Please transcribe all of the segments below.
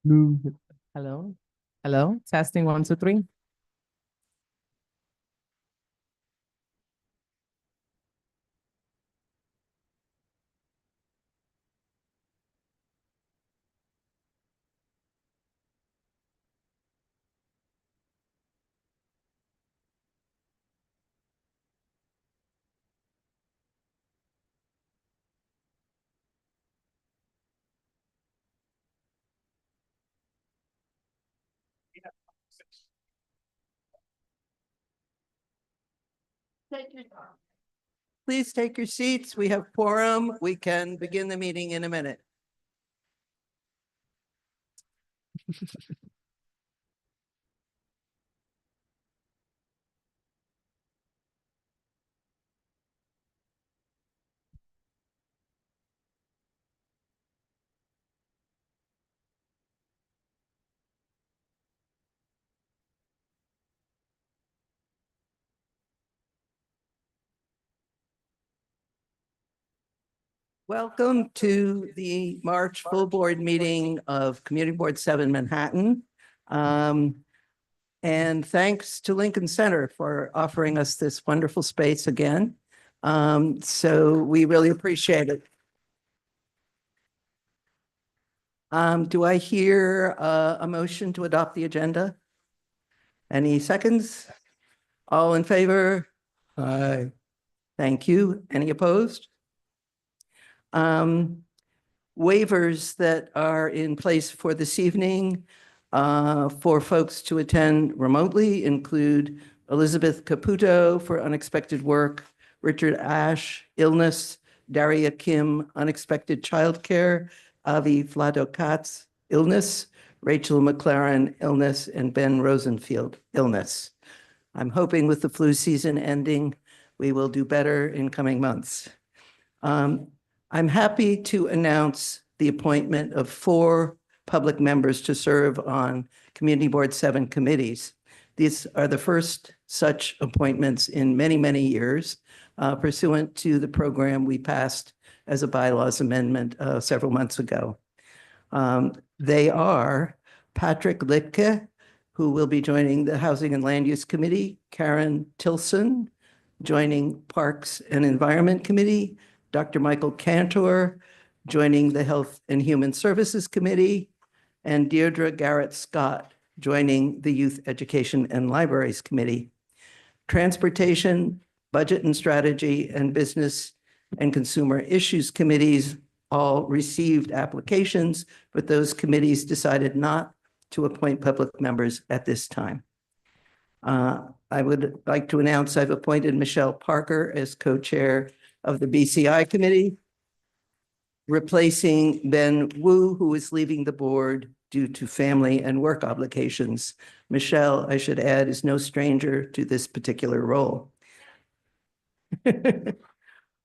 Hello, hello, testing 1, 2, 3. Please take your seats. We have quorum. We can begin the meeting in a minute. Welcome to the March full board meeting of Community Board 7 Manhattan. And thanks to Lincoln Center for offering us this wonderful space again. So we really appreciate it. Do I hear a motion to adopt the agenda? Any seconds? All in favor? Aye. Thank you. Any opposed? Waivers that are in place for this evening for folks to attend remotely include Elizabeth Caputo for unexpected work, Richard Ash, illness, Daria Kim, unexpected childcare, Avi Flatto-Katz, illness, Rachel McLaren, illness, and Ben Rosenfield, illness. I'm hoping with the flu season ending, we will do better in coming months. I'm happy to announce the appointment of 4 public members to serve on Community Board 7 committees. These are the first such appointments in many, many years, pursuant to the program we passed as a bylaws amendment several months ago. They are Patrick Litke, who will be joining the Housing and Land Use Committee, Karen Tilson, joining Parks and Environment Committee, Dr. Michael Cantor, joining the Health and Human Services Committee, and Deirdre Garrett Scott, joining the Youth Education and Libraries Committee. Transportation, Budget and Strategy, and Business and Consumer Issues Committees all received applications, but those committees decided not to appoint public members at this time. I would like to announce I've appointed Michelle Parker as co-chair of the BCI committee, replacing Ben Wu, who is leaving the board due to family and work obligations. Michelle, I should add, is no stranger to this particular role.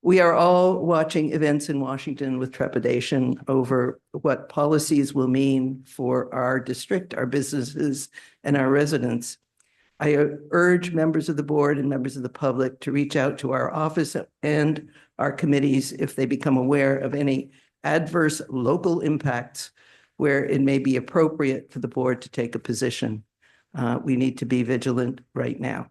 We are all watching events in Washington with trepidation over what policies will mean for our district, our businesses, and our residents. I urge members of the board and members of the public to reach out to our office and our committees if they become aware of any adverse local impacts where it may be appropriate for the board to take a position. We need to be vigilant right now.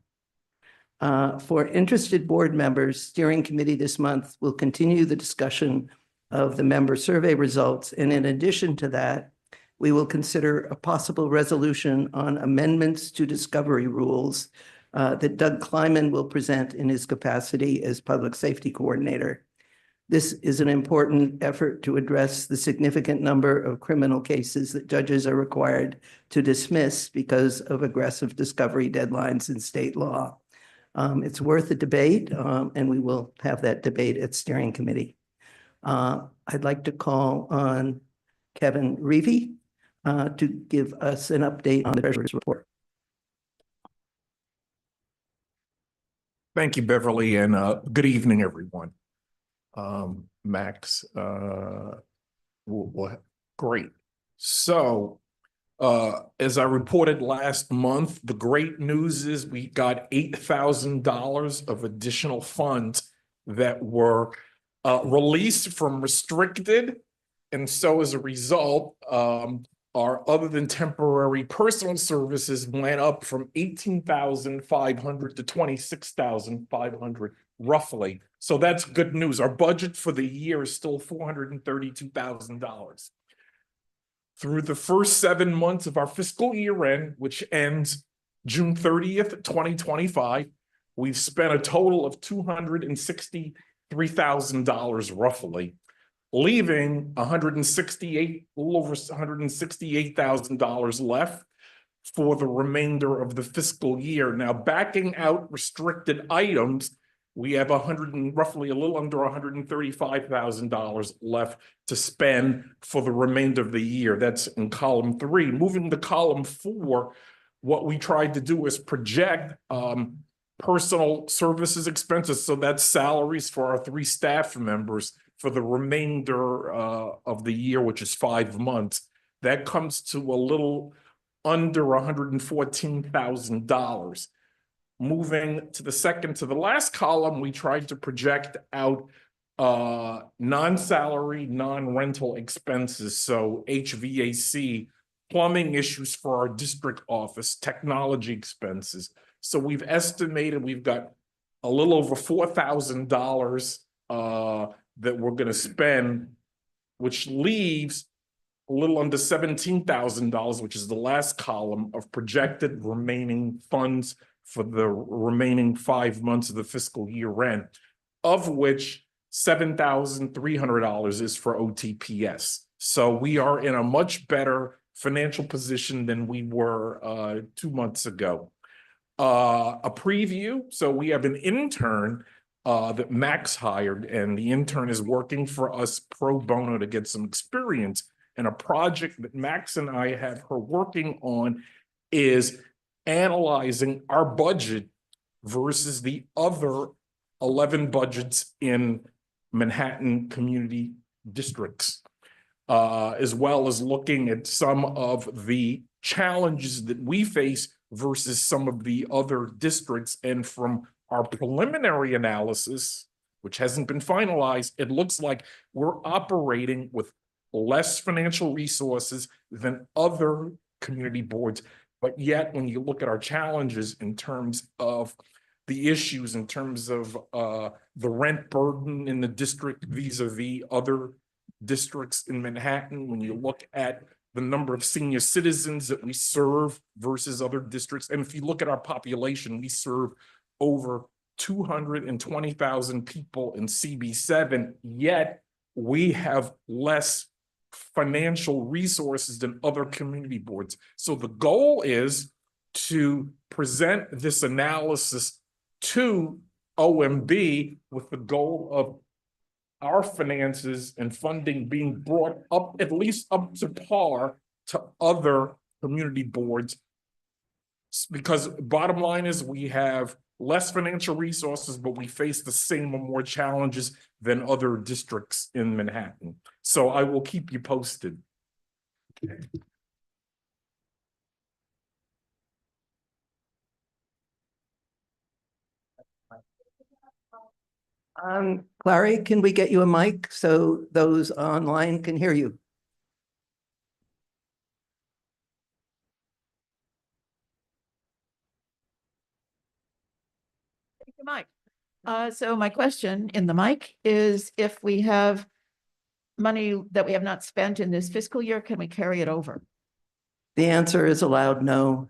For interested board members, steering committee this month will continue the discussion of the member survey results. And in addition to that, we will consider a possible resolution on amendments to discovery rules that Doug Kleiman will present in his capacity as public safety coordinator. This is an important effort to address the significant number of criminal cases that judges are required to dismiss because of aggressive discovery deadlines in state law. It's worth a debate, and we will have that debate at steering committee. I'd like to call on Kevin Reevey to give us an update on the treasurer's report. Thank you, Beverly, and good evening, everyone. Max, great. So, as I reported last month, the great news is we got $8,000 of additional funds that were released from restricted. And so as a result, our other than temporary personal services went up from 18,500 to 26,500 roughly. So that's good news. Our budget for the year is still $432,000. Through the first 7 months of our fiscal year end, which ends June 30th, 2025, we've spent a total of $263,000 roughly, leaving a little over $168,000 left for the remainder of the fiscal year. Now, backing out restricted items, we have roughly a little under $135,000 left to spend for the remainder of the year. That's in column 3. Moving to column 4, what we tried to do is project personal services expenses. So that's salaries for our 3 staff members for the remainder of the year, which is 5 months. That comes to a little under $114,000. Moving to the second to the last column, we tried to project out non-salary, non-rental expenses. So HVAC, plumbing issues for our district office, technology expenses. So we've estimated we've got a little over $4,000 that we're going to spend, which leaves a little under $17,000, which is the last column of projected remaining funds for the remaining 5 months of the fiscal year end, of which $7,300 is for OTPS. So we are in a much better financial position than we were 2 months ago. A preview. So we have an intern that Max hired, and the intern is working for us pro bono to get some experience. And a project that Max and I have her working on is analyzing our budget versus the other 11 budgets in Manhattan community districts, as well as looking at some of the challenges that we face versus some of the other districts. And from our preliminary analysis, which hasn't been finalized, it looks like we're operating with less financial resources than other community boards. But yet, when you look at our challenges in terms of the issues, in terms of the rent burden in the district vis-a-vis other districts in Manhattan, when you look at the number of senior citizens that we serve versus other districts, and if you look at our population, we serve over 220,000 people in CB7, yet we have less financial resources than other community boards. So the goal is to present this analysis to OMB with the goal of our finances and funding being brought up, at least up to par to other community boards. Because bottom line is we have less financial resources, but we face the same or more challenges than other districts in Manhattan. So I will keep you posted. Clary, can we get you a mic so those online can hear you? Mike. So my question in the mic is, if we have money that we have not spent in this fiscal year, can we carry it over? The answer is a loud no.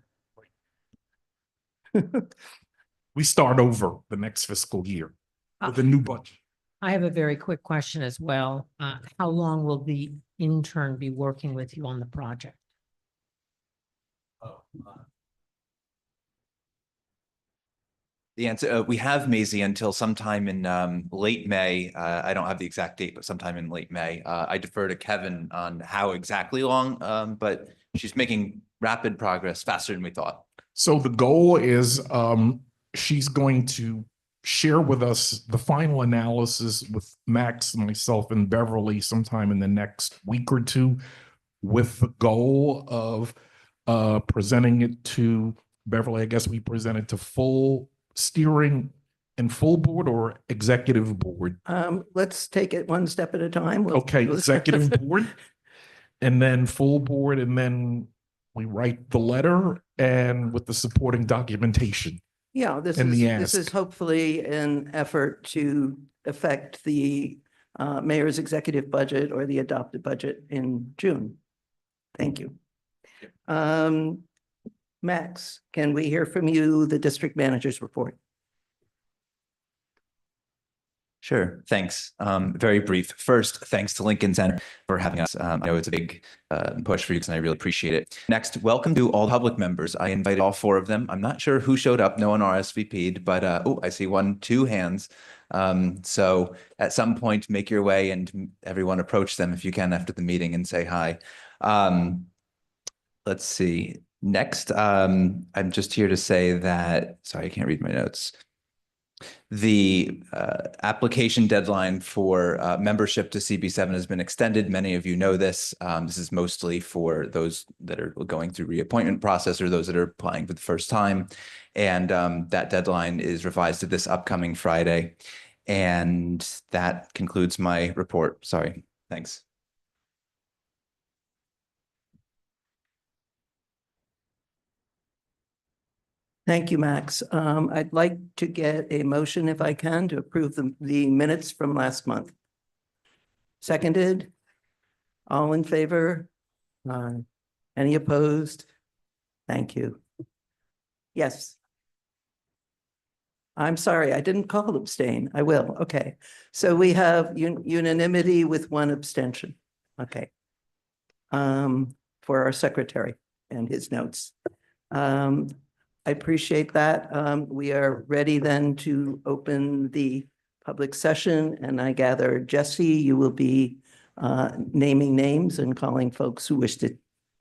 We start over the next fiscal year with a new budget. I have a very quick question as well. How long will the intern be working with you on the project? The answer, we have Maisie until sometime in late May. I don't have the exact date, but sometime in late May. I defer to Kevin on how exactly long, but she's making rapid progress, faster than we thought. So the goal is she's going to share with us the final analysis with Max, myself, and Beverly sometime in the next week or two, with the goal of presenting it to Beverly. I guess we present it to full steering and full board or executive board. Let's take it one step at a time. Okay, executive board. and then full board, and then we write the letter and with the supporting documentation. Yeah, this And is, the this is ask. hopefully an effort to affect the mayor's executive budget or the adopted budget in June. Thank you. Max, can we hear from you, the district manager's report? Sure, thanks. Very brief. First, thanks to Lincoln Center for having us. I know it's a big push for you, and I really appreciate it. Next, welcome to all public members. I invited all 4 of them. I'm not sure who showed up. No one RSVP'd, but oh, I see 2 hands. So at some point, make your way and everyone approach them if you can after the meeting and say hi. Let's see. Next, I'm just here to say that, sorry, I can't read my notes. The application deadline for membership to CB7 has been extended. Many of you know this. This is mostly for those that are going through reappointment process or those that are applying for the first time. And that deadline is revised to this upcoming Friday. And that concludes my report. Sorry. Thanks. Thank you, Max. I'd like to get a motion, if I can, to approve the minutes from last month. Seconded? All in favor? Any opposed? Thank you. Yes. I'm sorry, I didn't call abstain. I will. Okay. So we have unanimity with 1 abstention. Okay. For our secretary and his notes. I appreciate that. We are ready then to open the public session, and I gather, Jesse, you will be naming names and calling folks who wish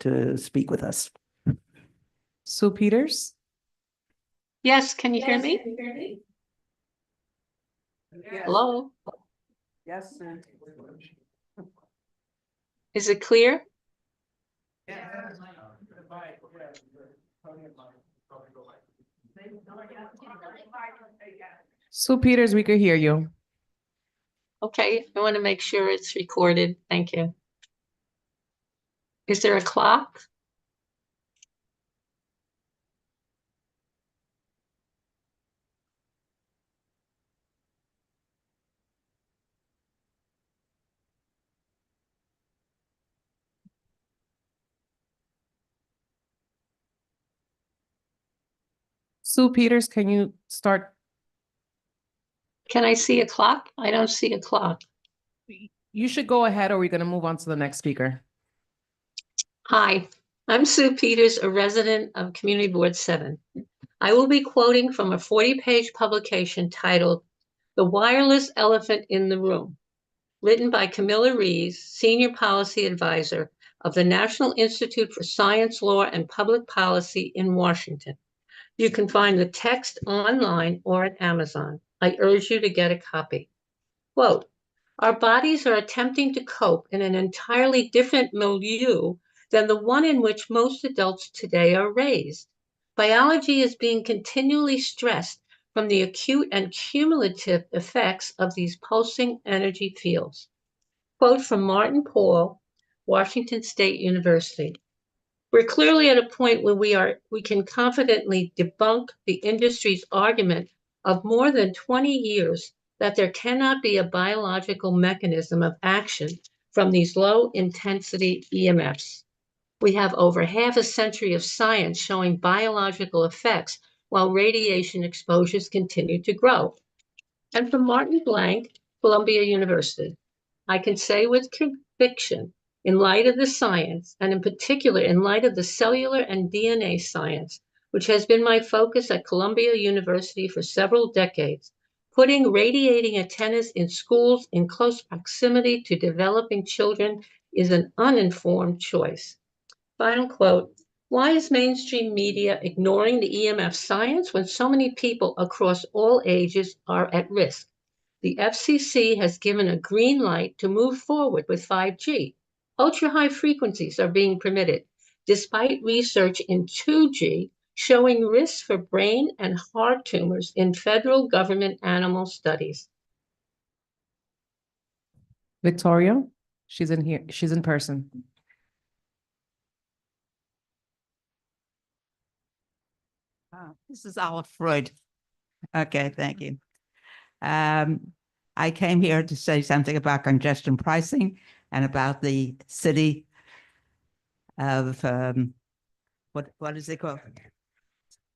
to speak with us. Sue Peters? Yes, can you hear me? Hello, Yes. is it clear? Sue Peters, we could hear you. Okay, I want to make sure it's recorded. Thank you. Is there a clock? Sue Peters, can you start? Can I see a clock? I don't see a clock. You should go ahead, or we're going to move on to the next speaker. Hi, I'm Sue Peters, a resident of Community Board 7. I will be quoting from a 40-page publication titled The Wireless Elephant in the Room, written by Camilla Rees, Senior Policy Advisor of the National Institute for Science, Law, and Public Policy in Washington. You can find the text online or at Amazon. I urge you to get a copy. Quote, our bodies are attempting to cope in an entirely different milieu than the one in which most adults today are raised. Biology is being continually stressed from the acute and cumulative effects of these pulsing energy fields. Quote from Martin Paul, Washington State University. We're clearly at a point where we can confidently debunk the industry's argument of more than 20 years that there cannot be a biological mechanism of action from these low-intensity EMFs. We have over half a century of science showing biological effects while radiation exposures continue to grow. And from Martin Blank, Columbia University, I can say with conviction, in light of the science, and in particular in light of the cellular and DNA science, which has been my focus at Columbia University for several decades, putting radiating antennas in schools in close proximity to developing children is an uninformed choice. Final quote, why is mainstream media ignoring the EMF science when so many people across all ages are at risk? The FCC has given a green light to move forward with 5G. Ultra-high frequencies are being permitted, despite research in 2G showing risks for brain and heart tumors in federal government animal studies. Victoria, she's in here. She's in person. This is Olive Floyd. Okay, thank you. I came here to say something about congestion pricing and about the city of, what is it called?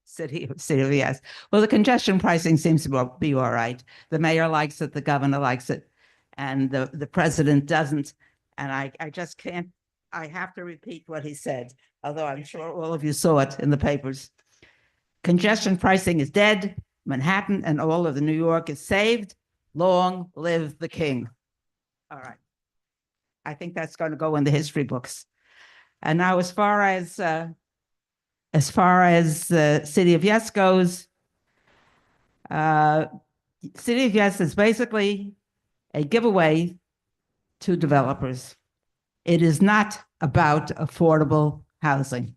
City of yes. Well, the congestion pricing seems to be all right. The mayor likes it, the governor likes it, and the president doesn't. And I just can't, I have to repeat what he said, although I'm sure all of you saw it in the papers. Congestion pricing is dead. Manhattan and all of the New York is saved. Long live the king. All right. I think that's going to go in the history books. And now as far as City of Yes goes, City of Yes is basically a giveaway to developers. It is not about affordable housing.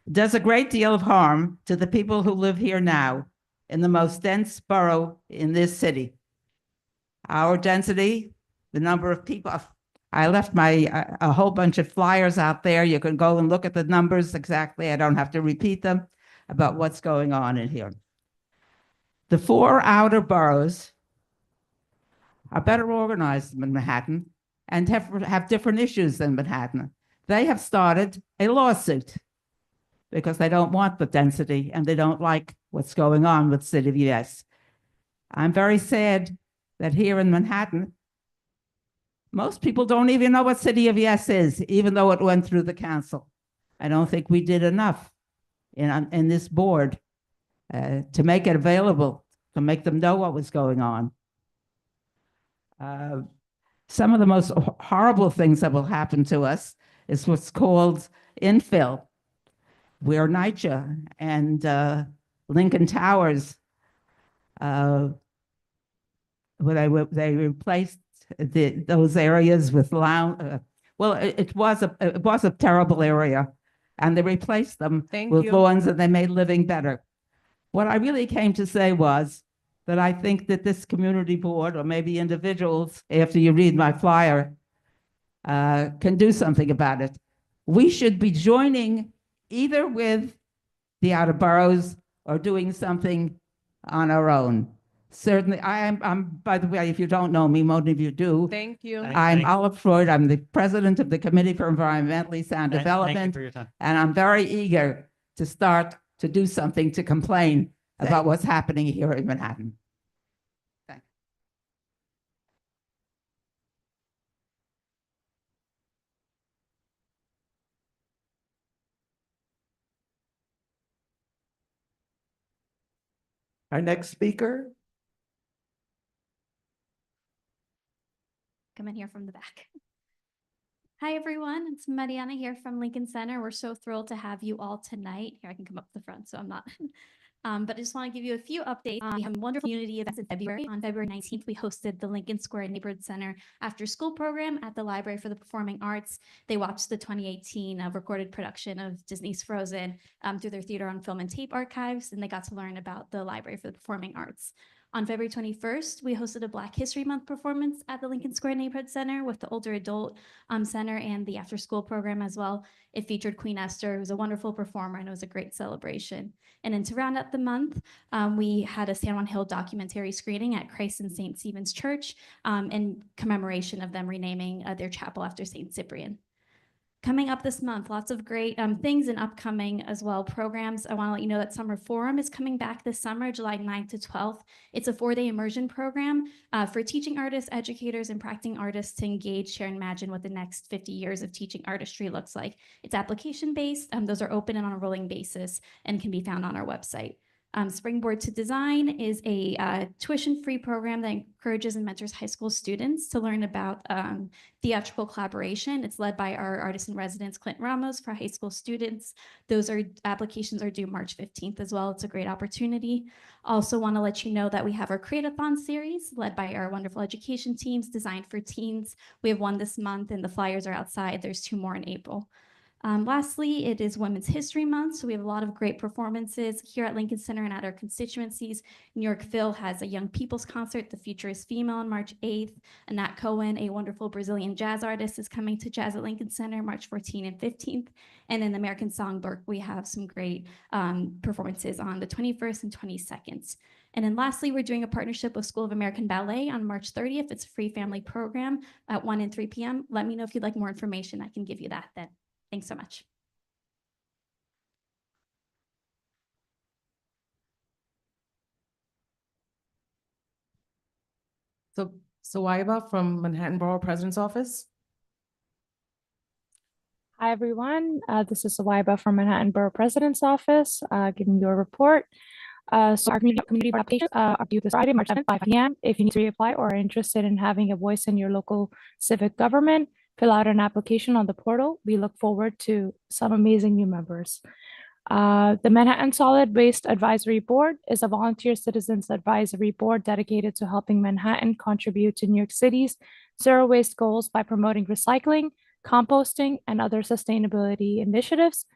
It does a great deal of harm to the people who live here now in the most dense borough in this city. Our density, the number of people, I left a whole bunch of flyers out there. You can go and look at the numbers exactly. I don't have to repeat them about what's going on in here. The 4 outer boroughs are better organized than Manhattan and have different issues than Manhattan. They have started a lawsuit because they don't want the density and they don't like what's going on with City of Yes. I'm very sad that here in Manhattan, most people don't even know what City of Yes is, even though it went through the council. I don't think we did enough in this board to make it available, to make them know what was going on. Some of the most horrible things that will happen to us is what's called infill, where NYCHA and Lincoln Towers, where they replaced those areas with lounge. Well, it was a terrible area, and they replaced them with lawns, and they made living better. What I really came to say was that I think that this community board, or maybe individuals, after you read my flyer, can do something about it. We should be joining either with the outer boroughs or doing something on our own. Certainly, I'm, by the way, if you don't know me, most of you do. Thank you. I'm Olive Floyd. I'm the president of the Committee for Environmentally Sound Development. Thank you for your time. And I'm very eager to start to do something to complain about what's happening here in Manhattan. Thank you. Our next speaker. Come in here from the back. Hi, everyone. It's Mariana here from Lincoln Center. We're so thrilled to have you all tonight. Here, I can come up to the front, so I'm not. But I just want to give you a few updates. We have a wonderful community events in February. On February 19th, we hosted the Lincoln Square Neighborhood Center after school program at the Library for the Performing Arts. They watched the 2018 recorded production of Disney's Frozen through their theater on film and tape archives, and they got to learn about the Library for the Performing Arts. On February 21st, we hosted a Black History Month performance at the Lincoln Square Neighborhood Center with the Older Adult Center and the After School program as well. It featured Queen Esther, who was a wonderful performer, and it was a great celebration. And then to round up the month, we had a San Juan Hill documentary screening at Christ and St. Stephen's Church in commemoration of them renaming their chapel after St. Cyprian. Coming up this month, lots of great things and upcoming as well programs. I want to let you know that Summer Forum is coming back this summer, July 9th to 12th. It's a 4-day immersion program for teaching artists, educators, and practicing artists to engage, share, and imagine what the next 50 years of teaching artistry looks like. It's application-based. Those are open and on a rolling basis and can be found on our website. Springboard to Design is a tuition-free program that encourages and mentors high school students to learn about theatrical collaboration. It's led by our artist in residence, Clint Ramos, for high school students. Those applications are due March 15th as well. It's a great opportunity. Also want to let you know that we have our Create-a-thon series led by our wonderful education teams designed for teens. We have one this month and the flyers are outside. There's 2 more in April. Lastly, it is Women's History Month, so we have a lot of great performances here at Lincoln Center and at our constituencies. New York Phil has a Young People's Concert, The Future is Female, on March 8th. Nat Cohen, a wonderful Brazilian jazz artist, is coming to Jazz at Lincoln Center March 14th and 15th. And in the American Songbook, we have some great performances on the 21st and 22nd. And then lastly, we're doing a partnership with School of American Ballet on March 30th. It's a free family program at 1 and 3 p.m. Let me know if you'd like more information. I can give you that then. Thanks so much. So Sawaiba from Manhattan Borough President's Office. Hi, everyone. This is Sawaiba from Manhattan Borough President's Office, giving you a report. So our community applications are due this Friday, March 7th, 5 p.m. If you need to reapply or are interested in having a voice in your local civic government, fill out an application on the portal. We look forward to some amazing new members. The Manhattan Solid Waste Advisory Board is a volunteer citizens advisory board dedicated to helping Manhattan contribute to New York City's zero waste goals by promoting recycling, composting, and other sustainability initiatives.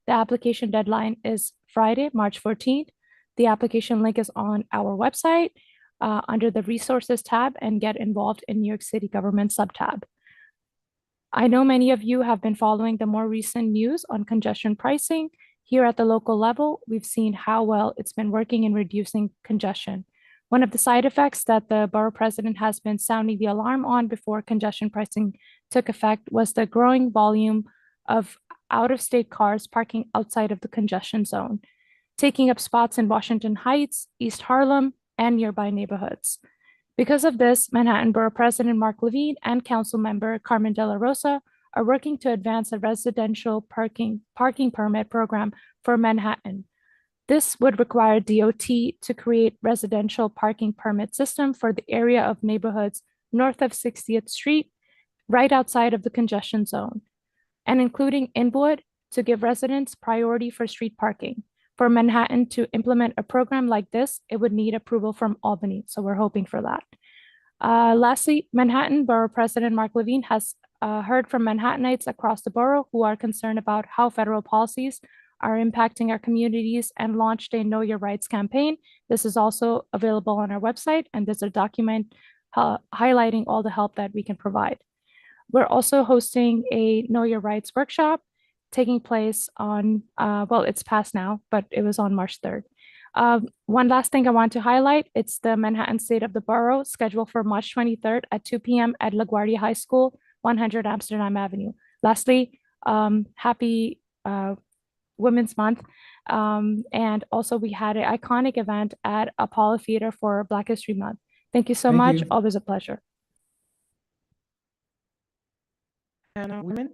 The application deadline is Friday, March 14th. The application link is on our website under the Resources tab and Get Involved in New York City Government subtab. I know many of you have been following the more recent news on congestion pricing. Here at the local level, we've seen how well it's been working in reducing congestion. One of the side effects that the borough president has been sounding the alarm on before congestion pricing took effect was the growing volume of out-of-state cars parking outside of the congestion zone, taking up spots in Washington Heights, East Harlem, and nearby neighborhoods. Because of this, Manhattan Borough President Mark Levine and Council Member Carmen De La Rosa are working to advance a residential parking permit program for Manhattan. This would require DOT to create residential parking permit system for the area of neighborhoods north of 60th Street, right outside of the congestion zone, and including Inwood to give residents priority for street parking. For Manhattan to implement a program like this, it would need approval from Albany, so we're hoping for that. Lastly, Manhattan Borough President Mark Levine has heard from Manhattanites across the borough who are concerned about how federal policies are impacting our communities and launched a Know Your Rights campaign. This is also available on our website, and there's a document highlighting all the help that we can provide. We're also hosting a Know Your Rights workshop taking place on, well, it's past now, but it was on March 3rd. One last thing I want to highlight, it's the Manhattan State of the Borough scheduled for March 23rd at 2 p.m. at LaGuardia High School, 100 Amsterdam Avenue. Lastly, happy Women's Month. And also we had an iconic event at Apollo Theater for Black History Month. Thank you so much. you. Always a pleasure. Hannah Women.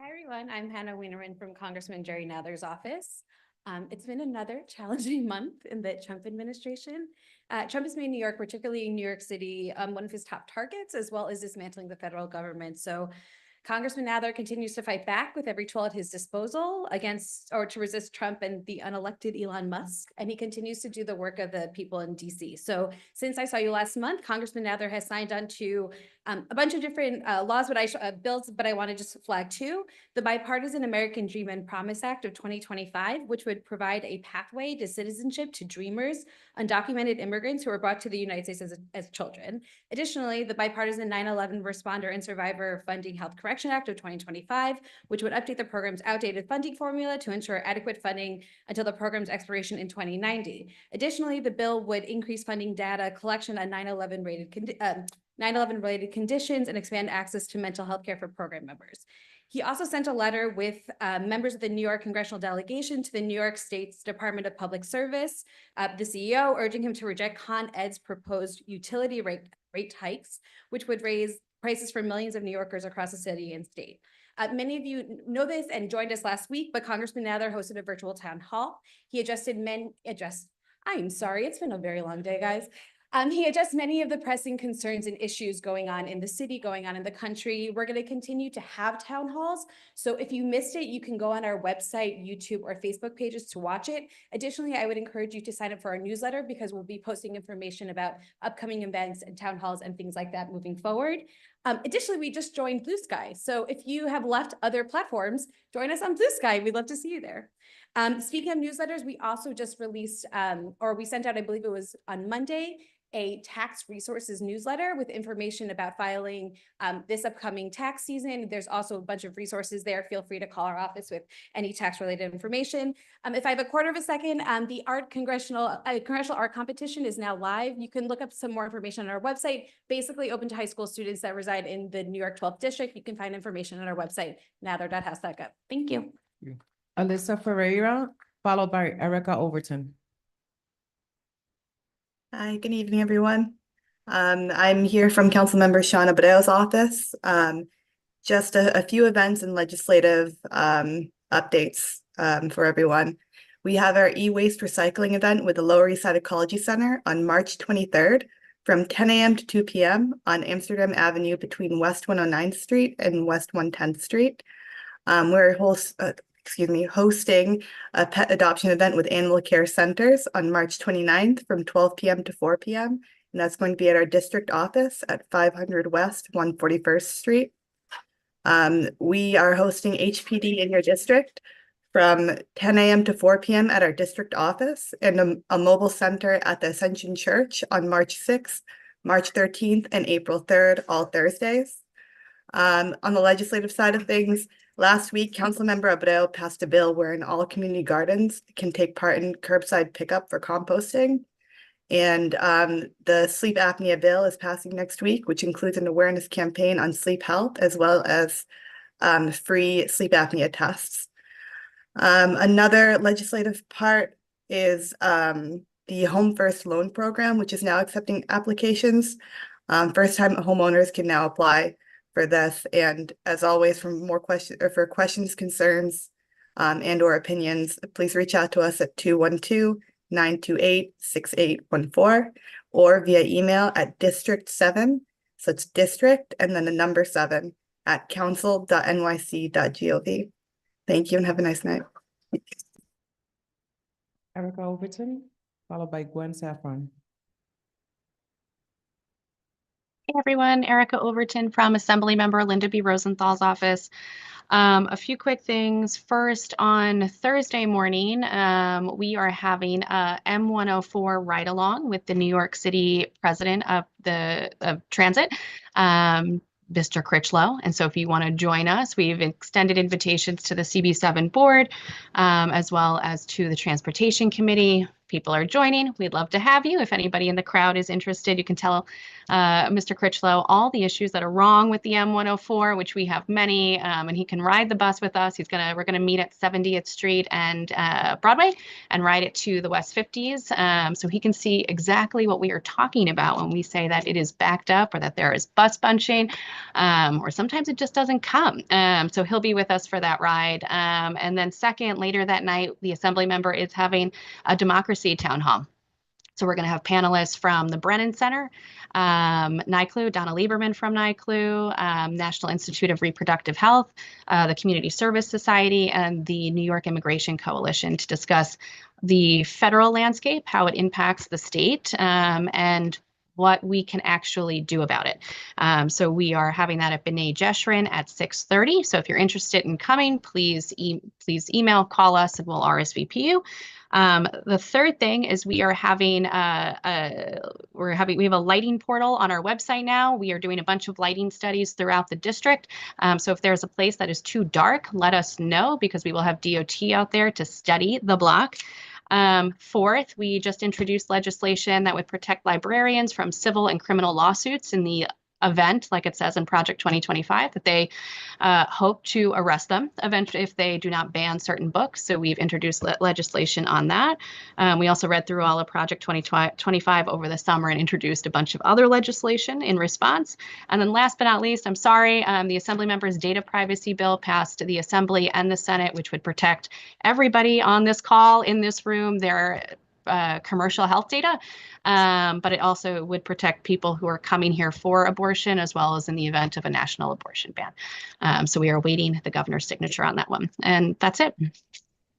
Hi, everyone. I'm Hannah Wienerman from Congressman Jerry Nadler's office. It's been another challenging month in the Trump administration. Trump has made New York, particularly New York City, one of his top targets, as well as dismantling the federal government. So Congressman Adler continues to fight back with every tool at his disposal against or to resist Trump and the unelected Elon Musk. And he continues to do the work of the people in DC. So since I saw you last month, Congressman Adler has signed on to a bunch of different laws, bills, but I want to just flag two. The Bipartisan American Dream and Promise Act of 2025, which would provide a pathway to citizenship to dreamers, undocumented immigrants who were brought to the United States as children. Additionally, the Bipartisan 9/11 Responder and Survivor Funding Health Correction Act of 2025, which would update the program's outdated funding formula to ensure adequate funding until the program's expiration in 2090. Additionally, the bill would increase funding data collection on 9/11 related conditions and expand access to mental health care for program members. He also sent a letter with members of the New York congressional delegation to the New York State's Department of Public Service, the CEO, urging him to reject Con Ed's proposed utility rate hikes, which would raise prices for millions of New Yorkers across the city and state. Many of you know this and joined us last week, but Congressman Adler hosted a virtual town hall. He I'm sorry, it's been a very long day, guys. He addressed many of the pressing concerns and issues going on in the city, going on in the country. We're going to continue to have town halls. So if you missed it, you can go on our website, YouTube, or Facebook pages to watch it. Additionally, I would encourage you to sign up for our newsletter because we'll be posting information about upcoming events and town halls and things like that moving forward. Additionally, we just joined Blue Sky. So if you have left other platforms, join us on Blue Sky. We'd love to see you there. Speaking of newsletters, we also just released, or we sent out, I believe it was on Monday, a tax resources newsletter with information about filing this upcoming tax season. There's also a bunch of resources there. Feel free to call our office with any tax related information. If I have a quarter of a second, the congressional art competition is now live. You can look up some more information on our website, basically open to high school students that reside in the New York 12th district. You can find information on our website, nather.house.gov. Thank you. Alyssa Ferreira, followed by Erica Overton. Hi, good evening, everyone. I'm here from Councilmember Shauna Badeo's office. Just a few events and legislative updates for everyone. We have our e-waste recycling event with the Lower East Side Ecology Center on March 23rd from 10 a.m. to 2 p.m. on Amsterdam Avenue between West 109th Street and West 110th Street. We're hosting a pet adoption event with animal care centers on March 29th from 12 p.m. to 4 p.m. And that's going to be at our district office at 500 West 141st Street. We are hosting HPD in your district from 10 a.m. to 4 p.m. at our district office and a mobile center at the Ascension Church on March 6th, March 13th, and April 3rd, all Thursdays. On the legislative side of things, last week, Councilmember Abreu passed a bill wherein all community gardens can take part in curbside pickup for composting. And the sleep apnea bill is passing next week, which includes an awareness campaign on sleep health, as well as free sleep apnea tests. Another legislative part is the Home First Loan Program, which is now accepting applications. First-time homeowners can now apply for this, and as always, for questions, concerns, and or opinions, please reach out to us at 212-928-6814 or via email at district7, so it's district and then the number 7 at council.nyc.gov. Thank you and have a nice night. Erica Overton, followed by Gwen Saffron. Hey everyone, Erica Overton from Assemblymember Linda B. Rosenthal's office. A few quick things. First, on Thursday morning, we are having a M104 ride-along with the New York City president of Transit, Mr. Critchlow. And so if you want to join us, we've extended invitations to the CB7 board, as well as to the Transportation Committee. People are joining. We'd love to have you. If anybody in the crowd is interested, you can tell Mr. Critchlow all the issues that are wrong with the M104, which we have many, and he can ride the bus with us. We're gonna meet at 70th Street and Broadway and ride it to the West 50s, so he can see exactly what we are talking about when we say that it is backed up or that there is bus bunching, or sometimes it just doesn't come. So he'll be with us for that ride. And then second, later that night, the Assembly member is having a democracy town hall. So we're going to have panelists from the Brennan Center, NYCLU, Donna Lieberman from NYCLU, National Institute of Reproductive Health, the Community Service Society, and the New York Immigration Coalition to discuss the federal landscape, how it impacts the state, and what we can actually do about it. So we are having that at B'nai Jeshurun at 6:30. So if you're interested in coming, please email, call us, and we'll RSVP you. The third thing is we are having we have a lighting portal on our website now. We are doing a bunch of lighting studies throughout the district. So if there's a place that is too dark, let us know because we will have DOT out there to study the block. Fourth, we just introduced legislation that would protect librarians from civil and criminal lawsuits in the event, like it says in Project 2025, that they hope to arrest them eventually if they do not ban certain books. So we've introduced legislation on that. We also read through all of Project 2025 over the summer and introduced a bunch of other legislation in response. And then last but not least, I'm sorry, the Assembly members' data privacy bill passed the Assembly and the Senate, which would protect everybody on this call in this room. commercial health data, but it also would protect people who are coming here for abortion as well as in the event of a national abortion ban. So we are awaiting the governor's signature on that one. And that's it.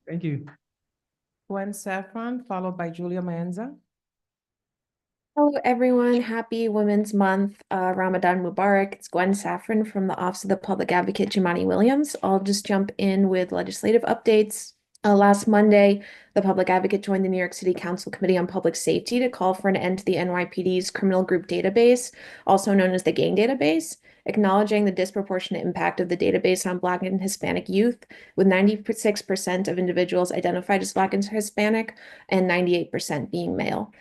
Thank you. Gwen Saffron, followed by Julia Manza. Hello, everyone. Happy Women's Month. Ramadan Mubarak. It's Gwen Saffron from the Office of the Public Advocate, Jami Williams. I'll just jump in with legislative updates. Last Monday, the Public Advocate joined the New York City Council Committee on Public Safety to call for an end to the NYPD's criminal group database, also known as the gang database, acknowledging the disproportionate impact of the database on Black and Hispanic youth, with 96% of individuals identified as Black and Hispanic and 98% being male.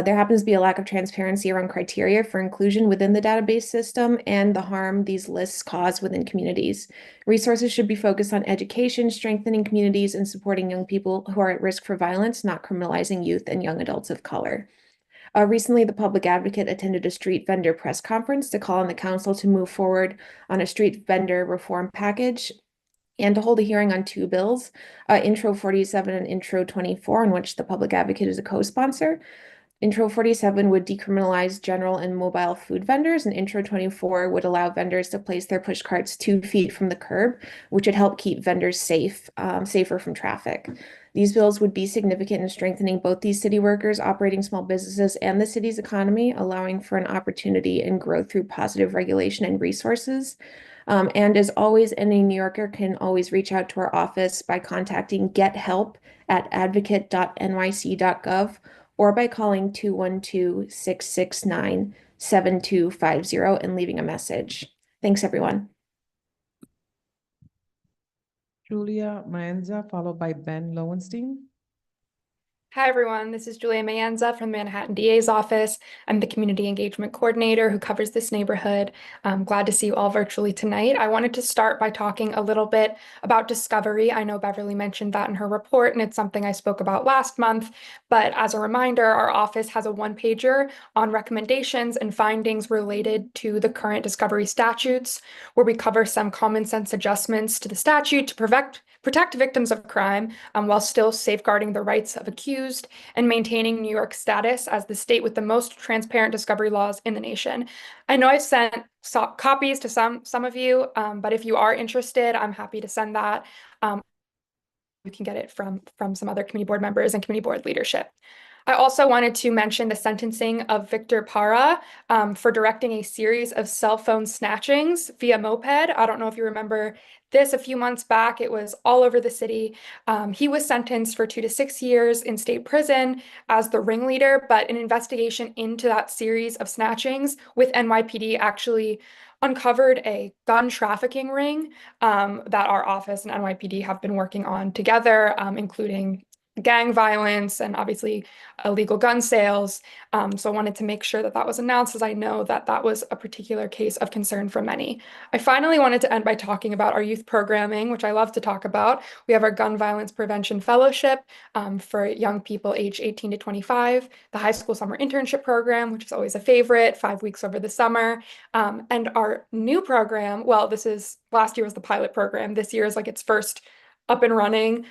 There happens to be a lack of transparency around criteria for inclusion within the database system and the harm these lists cause within communities. Resources should be focused on education, strengthening communities, and supporting young people who are at risk for violence, not criminalizing youth and young adults of color. Recently, the Public Advocate attended a street vendor press conference to call on the council to move forward on a street vendor reform package and to hold a hearing on two bills, Intro 47 and Intro 24, in which the Public Advocate is a co-sponsor. Intro 47 would decriminalize general and mobile food vendors, and Intro 24 would allow vendors to place their push carts 2 feet from the curb, which would help keep vendors safer from traffic. These bills would be significant in strengthening both these city workers operating small businesses and the city's economy, allowing for an opportunity and growth through positive regulation and resources. And as always, any New Yorker can always reach out to our office by contacting gethelp@advocate.nyc.gov or by calling 212-669-7250 and leaving a message. Thanks, everyone. Julia Manza, followed by Ben Lowenstein. Hi, everyone. This is Julia Mayenza from the Manhattan DA's office. I'm the community engagement coordinator who covers this neighborhood. I'm glad to see you all virtually tonight. I wanted to start by talking a little bit about discovery. I know Beverly mentioned that in her report, and it's something I spoke about last month. But as a reminder, our office has a one-pager on recommendations and findings related to the current discovery statutes, where we cover some common sense adjustments to the statute to protect victims of crime while still safeguarding the rights of accused and maintaining New York's status as the state with the most transparent discovery laws in the nation. I know I've sent copies to some of you, but if you are interested, I'm happy to send that. You can get it from some other committee board members and committee board leadership. I also wanted to mention the sentencing of Victor Parra for directing a series of cell phone snatchings via moped. I don't know if you remember this a few months back. It was all over the city. He was sentenced for 2 to 6 years in state prison as the ringleader, but an investigation into that series of snatchings with NYPD actually uncovered a gun trafficking ring that our office and NYPD have been working on together, including gang violence and obviously illegal gun sales. So I wanted to make sure that that was announced, as I know that that was a particular case of concern for many. I finally wanted to end by talking about our youth programming, which I love to talk about. We have our Gun Violence Prevention Fellowship for young people aged 18 to 25, the High School Summer Internship Program, which is always a favorite, 5 weeks over the summer, and our new program, well, last year was the pilot program. This year is like its first up and running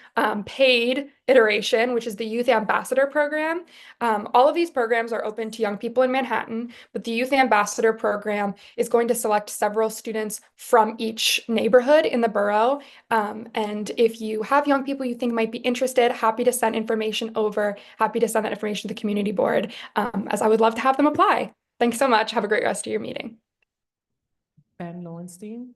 paid iteration, which is the Youth Ambassador Program. All of these programs are open to young people in Manhattan, but the Youth Ambassador Program is going to select several students from each neighborhood in the borough. And if you have young people you think might be interested, happy to send information over, happy to send that information to the community board, as I would love to have them apply. Thanks so much. Have a great rest of your meeting. Ben Lowenstein.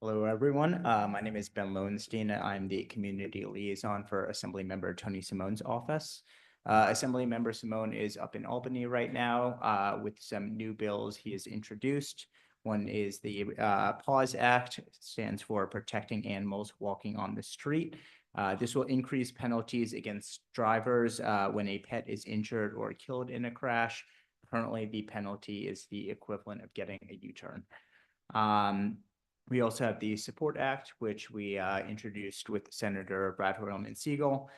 Hello, everyone. My name is Ben Lowenstein. I'm the community liaison for Assemblymember Tony Simone's office. Assemblymember Simone is up in Albany right now with some new bills he has introduced. One is the PAWS Act, stands for Protecting Animals Walking on the Street. This will increase penalties against drivers when a pet is injured or killed in a crash. Currently, the penalty is the equivalent of getting a U-turn. We also have the Support Act, which we introduced with Senator Brodheim and Siegel.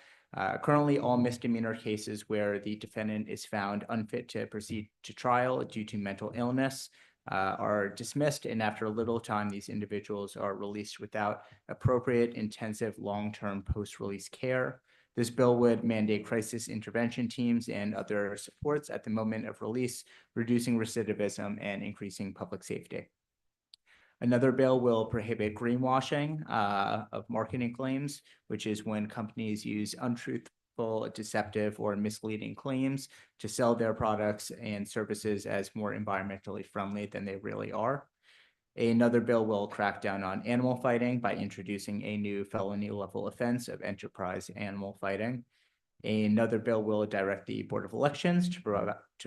Currently, all misdemeanor cases where the defendant is found unfit to proceed to trial due to mental illness are dismissed, and after a little time, these individuals are released without appropriate, intensive, long-term post-release care. This bill would mandate crisis intervention teams and other supports at the moment of release, reducing recidivism and increasing public safety. Another bill will prohibit greenwashing of marketing claims, which is when companies use untruthful, deceptive, or misleading claims to sell their products and services as more environmentally friendly than they really are. Another bill will crack down on animal fighting by introducing a new felony level offense of enterprise animal fighting. Another bill will direct the Board of Elections to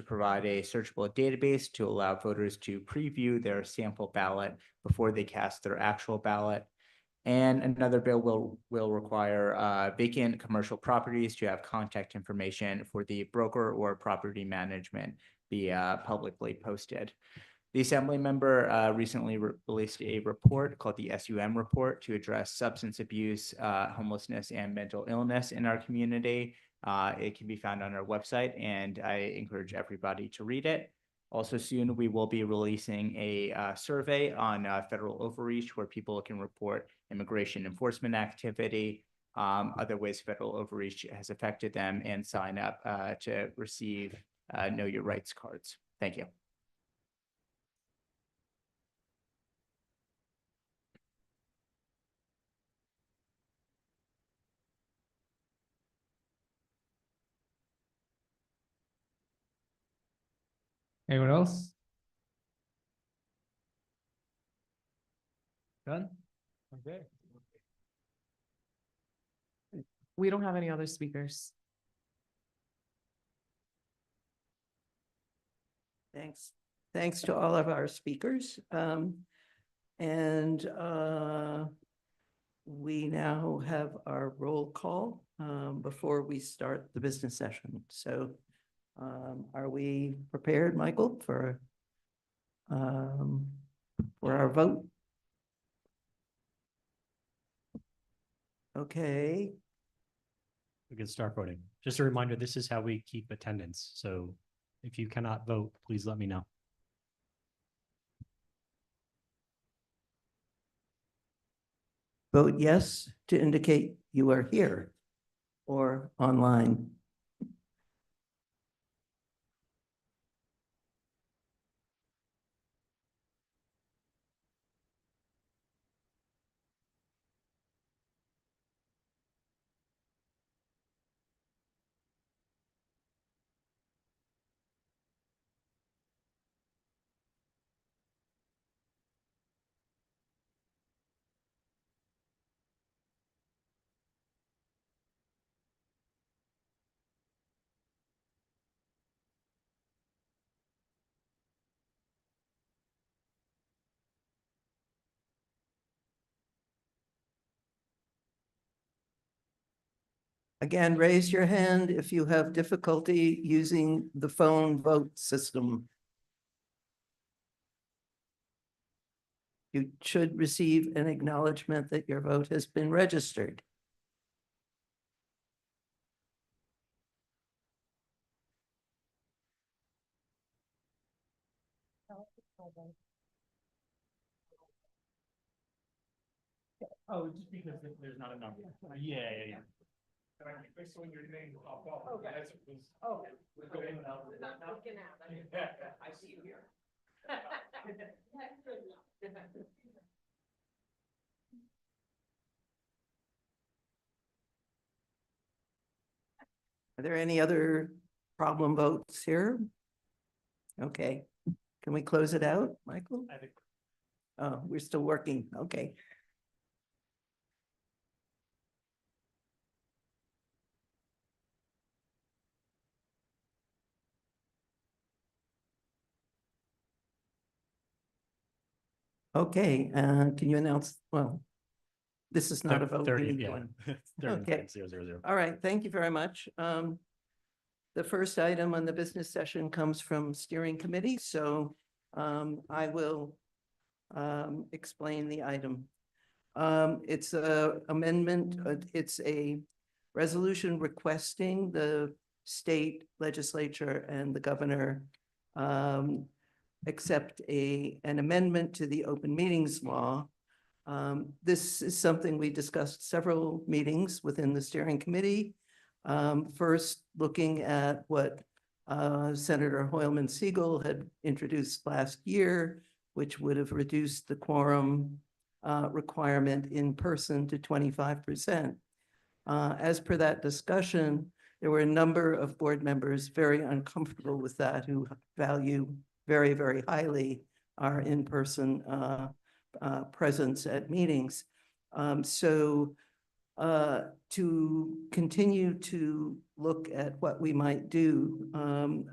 provide a searchable database to allow voters to preview their sample ballot before they cast their actual ballot. And another bill will require vacant commercial properties to have contact information for the broker or property management be publicly posted. The Assembly member recently released a report called the SUM report to address substance abuse, homelessness, and mental illness in our community. It can be found on our website, and I encourage everybody to read it. Also soon, we will be releasing a survey on federal overreach where people can report immigration enforcement activity, other ways federal overreach has affected them, and sign up to receive Know Your Rights cards. Thank you. Anyone else? Done? Okay. We don't have any other speakers. Thanks. Thanks to all of our speakers. We now have our roll call before we start the business session. So are we prepared, Michael, for our vote? Okay. We can start voting. Just a reminder, this is how we keep attendance. So if you cannot vote, please let me know. Vote yes to indicate you are here or online. Again, raise your hand if you have difficulty using the phone vote system. You should receive an acknowledgement that your vote has been registered. Oh, just because there's not a number. Yeah. And I saw your name pop up. Okay. As it was. Okay. I see you here. Are there any other problem votes here? Okay, can we close it out, Michael? I think. Oh, we're still working, okay. Okay, can you announce, well, this is not a vote. 30, we need yeah. one. 30, Okay. 000. All right, thank you very much. The first item on the business session comes from steering committee, so I will explain the item. It's a amendment, it's a resolution requesting the state legislature and the governor accept an amendment to the open meetings law. This is something we discussed several meetings within the steering committee. First, looking at what Senator Hoylman Siegel had introduced last year, which would have reduced the quorum requirement in person to 25%. As per that discussion, there were a number of board members very uncomfortable with that, who value very, very highly our in-person presence at meetings. So to continue to look at what we might do,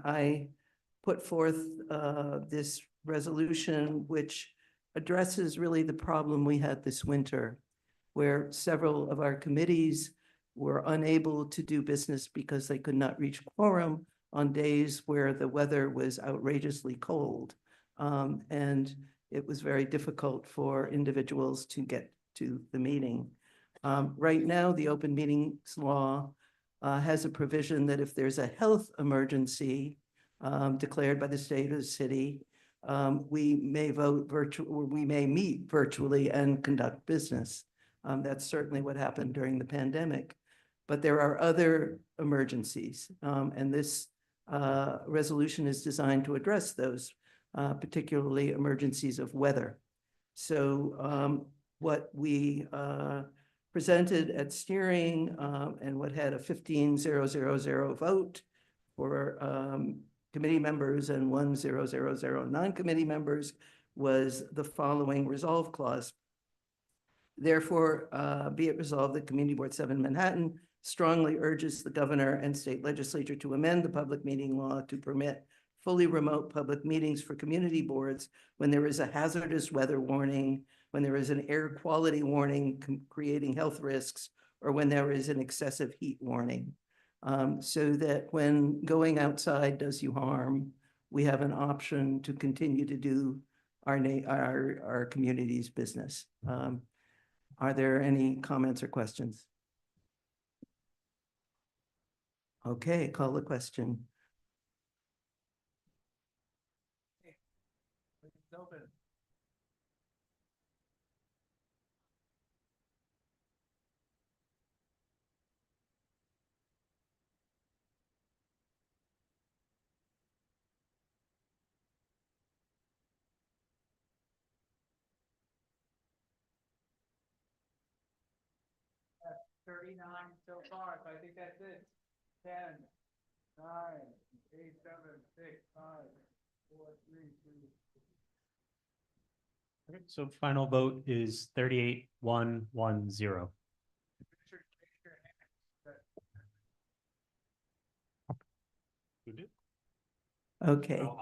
I put forth this resolution, which addresses really the problem we had this winter, where several of our committees were unable to do business because they could not reach quorum on days where the weather was outrageously cold. And it was very difficult for individuals to get to the meeting. Right now, the open meetings law has a provision that if there's a health emergency declared by the state or the city, we may vote virtual, or we may meet virtually and conduct business. That's certainly what happened during the pandemic. But there are other emergencies, and this resolution is designed to address those, particularly emergencies of weather. So what we presented at steering and what had a 15-0-0-0 vote for committee members and 1-0-0-0 non-committee members was the following resolve clause. Therefore, be it resolved that Community Board 7 Manhattan strongly urges the governor and state legislature to amend the public meeting law to permit fully remote public meetings for community boards when there is a hazardous weather warning, when there is an air quality warning creating health risks, or when there is an excessive heat warning. So that when going outside does you harm, we have an option to continue to do our community's business. Are there any comments or questions? Okay, call the question. That's 39 so far, so I think that's it. 10, 9, 8, 7, 6, 5, 4, 3, 2. Okay, so final vote is 38-1-1-0. Who did? Okay. Oh,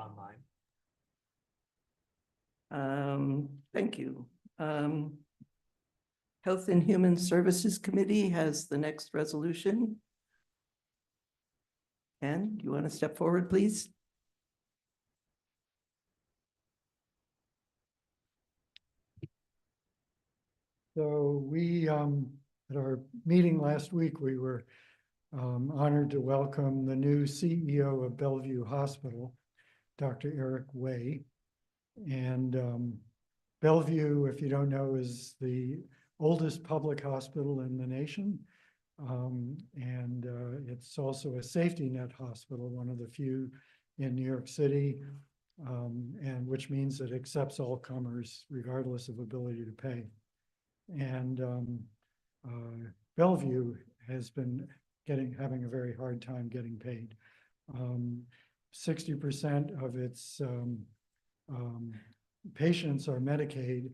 online. Thank you. Health and Human Services Committee has the next resolution. Ken, you want to step forward, please? So we, at our meeting last week, we were honored to welcome the new CEO of Bellevue Hospital, Dr. Eric Way. And Bellevue, if you don't know, is the oldest public hospital in the nation. And it's also a safety net hospital, one of the few in New York City, and which means it accepts all comers regardless of ability to pay. And Bellevue has been having a very hard time getting paid. 60% of its patients are Medicaid,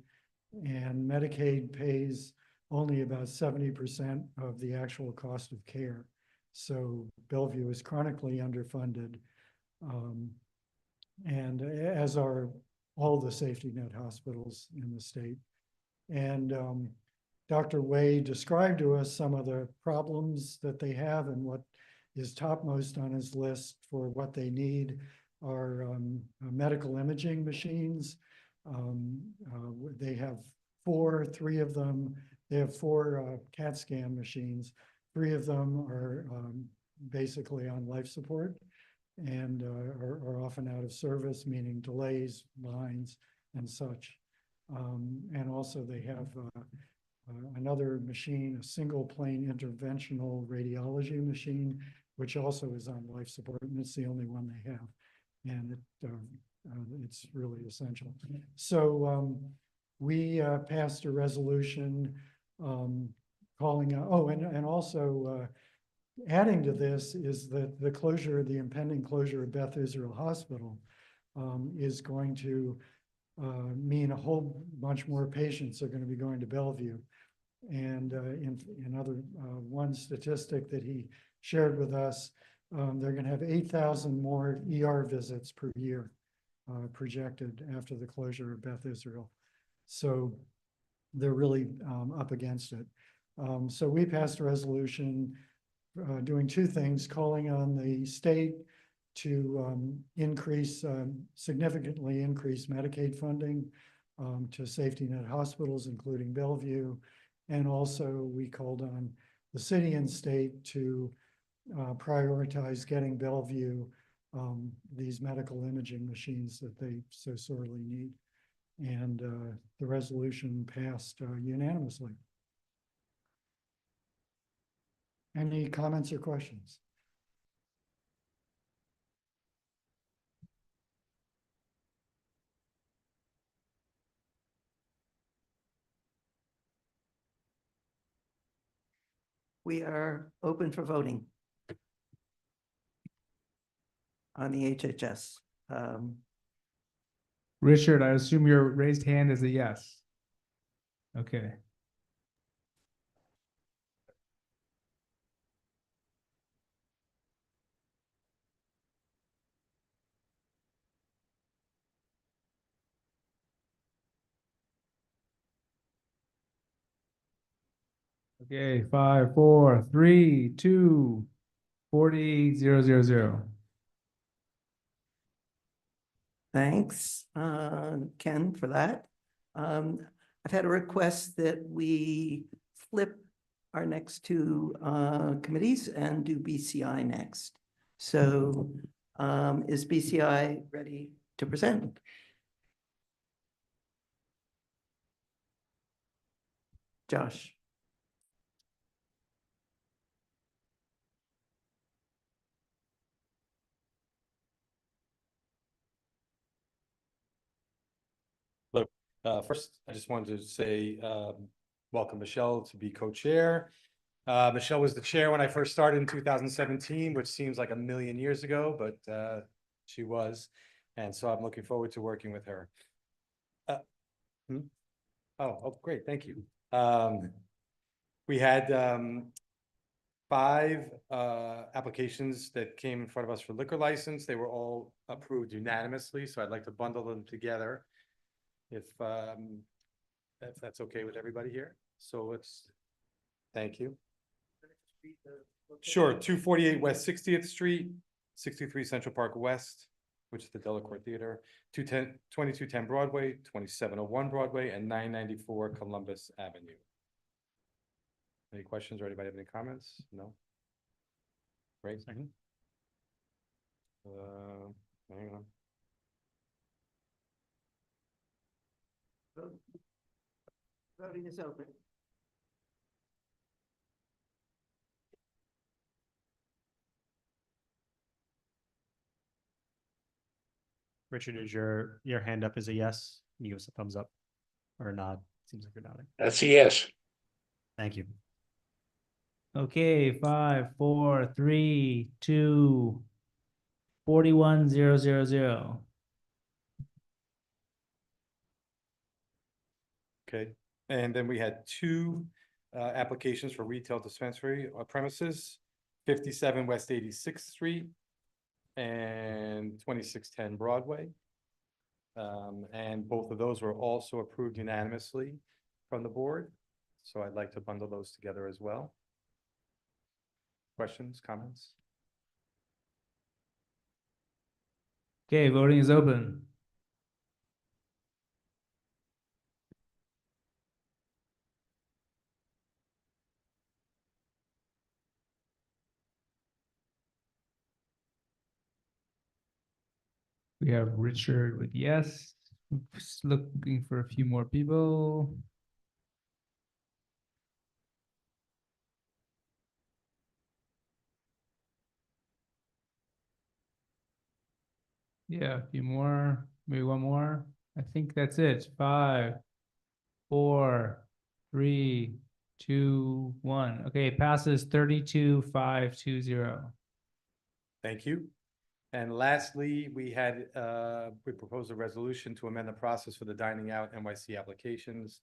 and Medicaid pays only about 70% of the actual cost of care. So Bellevue is chronically underfunded, and as are all the safety net hospitals in the state. And Dr. Way described to us some of the problems that they have, and what is topmost on his list for what they need are medical imaging machines. They have three of them. They have 4 CAT scan machines. 3 of them are basically on life support. and are often out of service, meaning delays, lines, and such. And also they have another machine, a single plane interventional radiology machine, which also is on life support, and it's the only one they have. And it's really essential. So we passed a resolution calling out, oh, and also adding to this is that the impending closure of Beth Israel Hospital is going to mean a whole bunch more patients are going to be going to Bellevue. And in other one statistic that he shared with us, they're going to have 8,000 more ER visits per year projected after the closure of Beth Israel. So they're really up against it. So we passed a resolution doing two things, calling on the state to significantly increase Medicaid funding to safety net hospitals, including Bellevue. And also we called on the city and state to prioritize getting Bellevue these medical imaging machines that they so sorely need. And the resolution passed unanimously. Any comments or questions? We are open for voting on the HHS. Richard, I assume your raised hand is a yes. Okay. Okay, 5, 4, 3, 2, 40,000. Thanks, Ken, for that. I've had a request that we flip our next two committees and do BCI next. So is BCI ready to present? Josh. Look, first, I just wanted to say welcome Michelle to be co-chair. Michelle was the chair when I first started in 2017, which seems like a million years ago, but she was. And so I'm looking forward to working with her. Oh, great. Thank you. We had 5 applications that came in front of us for liquor license. They were all approved unanimously, so I'd like to bundle them together if that's okay with everybody here. So let's, thank you. Sure, 248 West 60th Street, 63 Central Park West, which is the Delacorte Theater, 2210 Broadway, 2701 Broadway, and 994 Columbus Avenue. Any questions or anybody have any comments? No? Great. Hang on. Voting is open. Richard, is your hand up is a yes? Can you give us a thumbs up or a nod? Seems like you're nodding. That's a yes. Thank you. Okay, 5, 4, 3, 2, 41,000. Okay, and then we had 2 applications for retail dispensary premises, 57 West 86th Street and 2610 Broadway. And both of those were also approved unanimously from the board. So I'd like to bundle those together as well. Questions, comments? Okay, voting is open. We have Richard with yes. Just looking for a few more people. Yeah, a few more, maybe one more. I think that's it. 5, 4, 3, 2, 1. Okay, passes 32-520. Thank you. And lastly, we proposed a resolution to amend the process for the dining out NYC applications,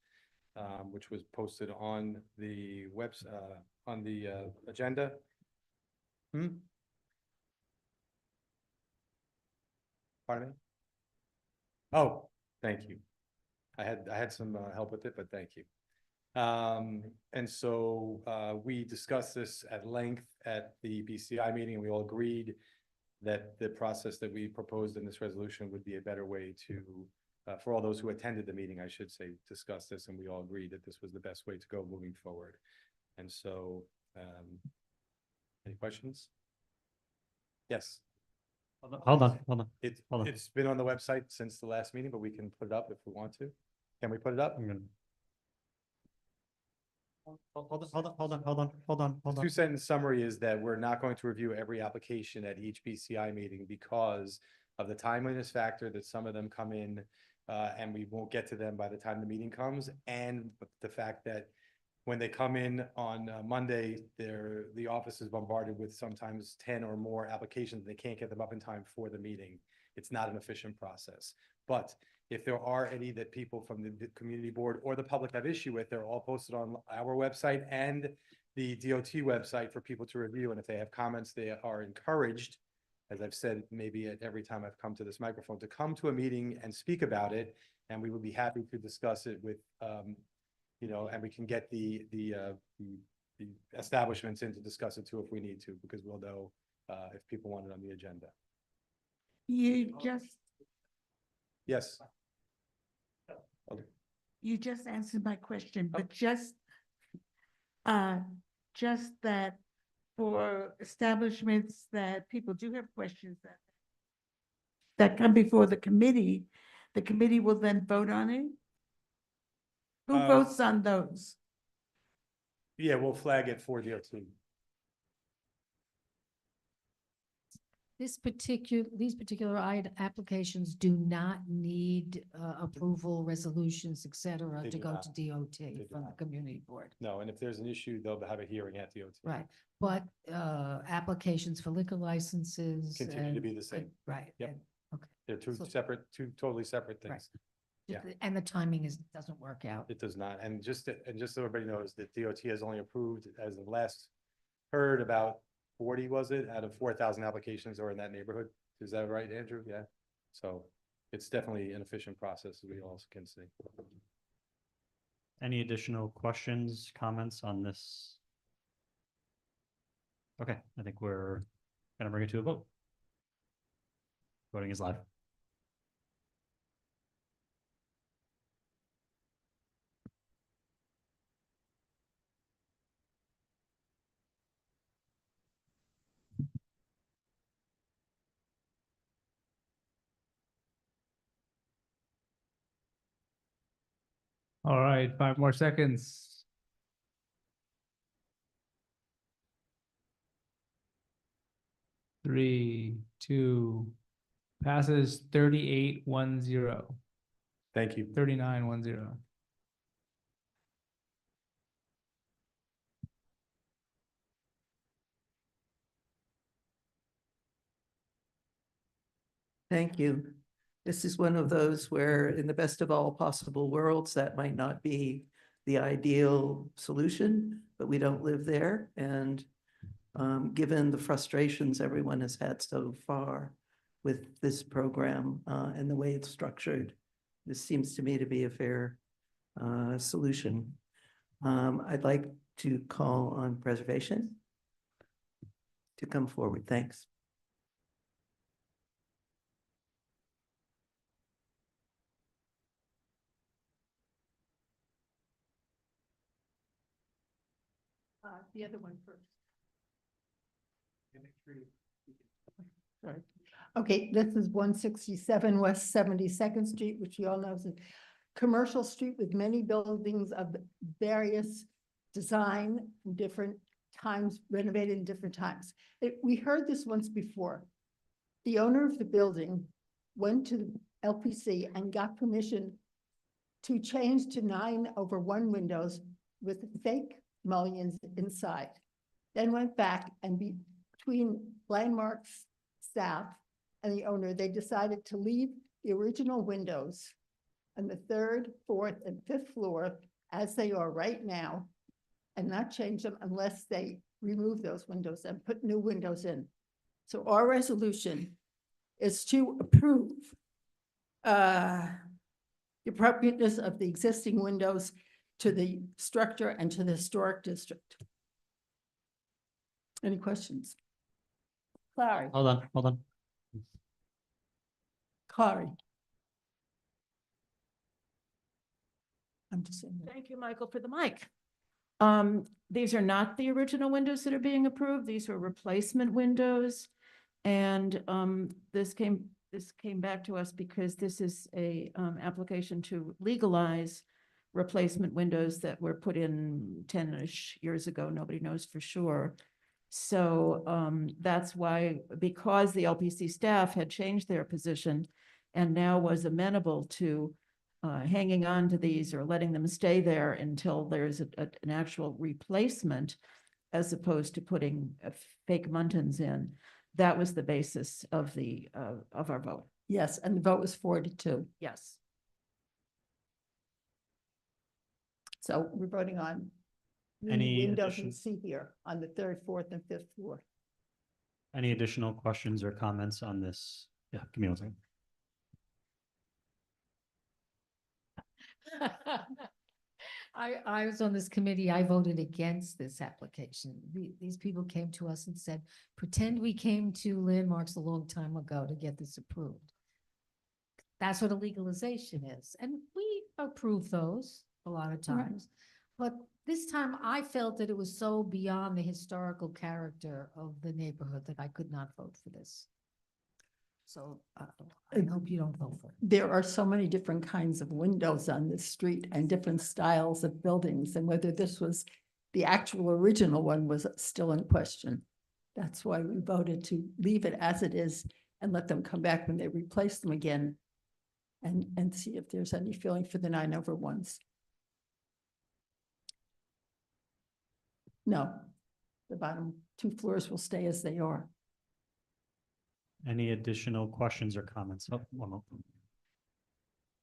which was posted on the on the agenda. Pardon me? Oh, thank you. I had some help with it, but thank you. And so we discussed this at length at the BCI meeting, and we all agreed that the process that we proposed in this resolution would be a better way to, for all those who attended the meeting, I should say, discuss this, and we all agreed that this was the best way to go moving forward. And so, any questions? Yes. Hold on. It's been on the website since the last meeting, but we can put it up if we want to. Can we put it up? Hold on. Two-sentence summary is that we're not going to review every application at each BCI meeting because of the timeliness factor that some of them come in and we won't get to them by the time the meeting comes, and the fact that when they come in on Monday, the office is bombarded with sometimes 10 or more applications. They can't get them up in time for the meeting. It's not an efficient process. But if there are any that people from the community board or the public have issue with, they're all posted on our website and the DOT website for people to review. And if they have comments, they are encouraged, as I've said, maybe at every time I've come to this microphone, to come to a meeting and speak about it. And we would be happy to discuss it with, and we can get the establishments in to discuss it too if we need to, because we'll know if people want it on the agenda. Yes. You just answered my question, but just that for establishments that people do have questions that come before the committee will then vote on it? Who votes on those? Yeah, we'll flag it for DOT. These particular applications do not need approval, resolutions, et cetera, They to do go not. to DOT They do from the not. community board. No, and if there's an issue, they'll have a hearing at DOT. Right, but applications for liquor licenses. Continue to be the same. Right. Yep. and- Okay. They're two totally separate things. Yeah. And the timing doesn't work out. It does not. And just so everybody knows that DOT has only approved, as of last heard, about 40, was it, out of 4,000 applications or in that neighborhood. Is that right, Andrew? Yeah. So it's definitely an efficient process, as we also can see. Any additional questions, comments on this? Okay, I think we're gonna bring it to a vote. Voting is live. All right, 5 more seconds. Three, two, passes 38-10. Thank you. 39-10. Thank you. This is one of those where, in the best of all possible worlds, that might not be the ideal solution, but we don't live there. And given the frustrations everyone has had so far with this program and the way it's structured, this seems to me to be a fair solution. I'd like to call on Preservation to come forward. Thanks. The other one first. Sorry. Okay, this is 167 West 72nd Street, which you all know is a commercial street with many buildings of various design, different times, renovated in different times. We heard this once before. The owner of the building went to LPC and got permission to change to 9/1 windows with fake mullions inside. Then went back and between Landmark's staff and the owner, they decided to leave the original windows on the 3rd, 4th, and 5th floor as they are right now, and not change them unless they remove those windows and put new windows in. So our resolution is to approve the appropriateness of the existing windows to the structure and to the historic district. Any questions? Clary. Hold on. Clary. I'm just saying. Thank you, Michael, for the mic. These are not the original windows that are being approved. These are replacement windows. And this came back to us because this is a application to legalize replacement windows that were put in 10-ish years ago. Nobody knows for sure. So that's why, because the LPC staff had changed their position and now was amenable to hanging on to these or letting them stay there until there's an actual replacement, as opposed to putting fake muntins in. That was the basis of our vote. Yes, and the vote was 4-2. Yes. So we're voting on Any windows addition- you see here on the 3rd, 4th, and 5th floor. Any additional questions or comments on this? Yeah, give me one second. I was on this committee. I voted against this application. These people came to us and said, pretend we came to Landmarks a long time ago to get this approved. That's what a legalization is. And we approve those a lot of times. But this time I felt that it was so beyond the historical character of the neighborhood that I could not vote for this. So I hope you don't vote for it. There are so many different kinds of windows on this street and different styles of buildings, and whether this was the actual original one was still in question. That's why we voted to leave it as it is and let them come back when they replace them again and see if there's any feeling for the 9/1s. No, the bottom 2 floors will stay as they are. Any additional questions or comments? Oh, one more.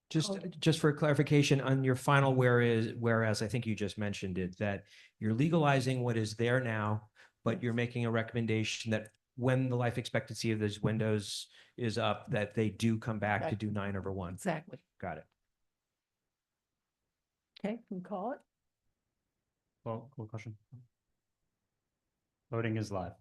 Just for clarification on your final whereas I think you just mentioned it, that you're legalizing what is there now, but you're making a recommendation that when the life expectancy of those windows is up, that they do come back to do 9/1. Exactly. Got it. Okay, can we call it? Well, cool question. Voting is live.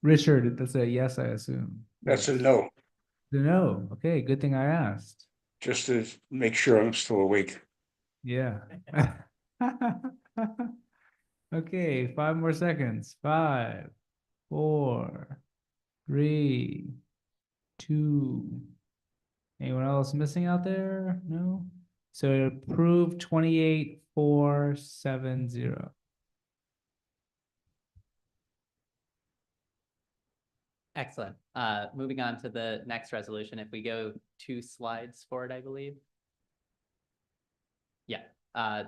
Richard, that's a yes, I assume. That's a no, No. Okay, good thing I asked. just to make sure I'm still awake. Yeah. Okay, 5 more seconds. 5, 4, 3, 2. Anyone else missing out there? No? So approved 28-4-7-0. Excellent. Moving on to the next resolution, if we go 2 slides forward, I believe. Yeah,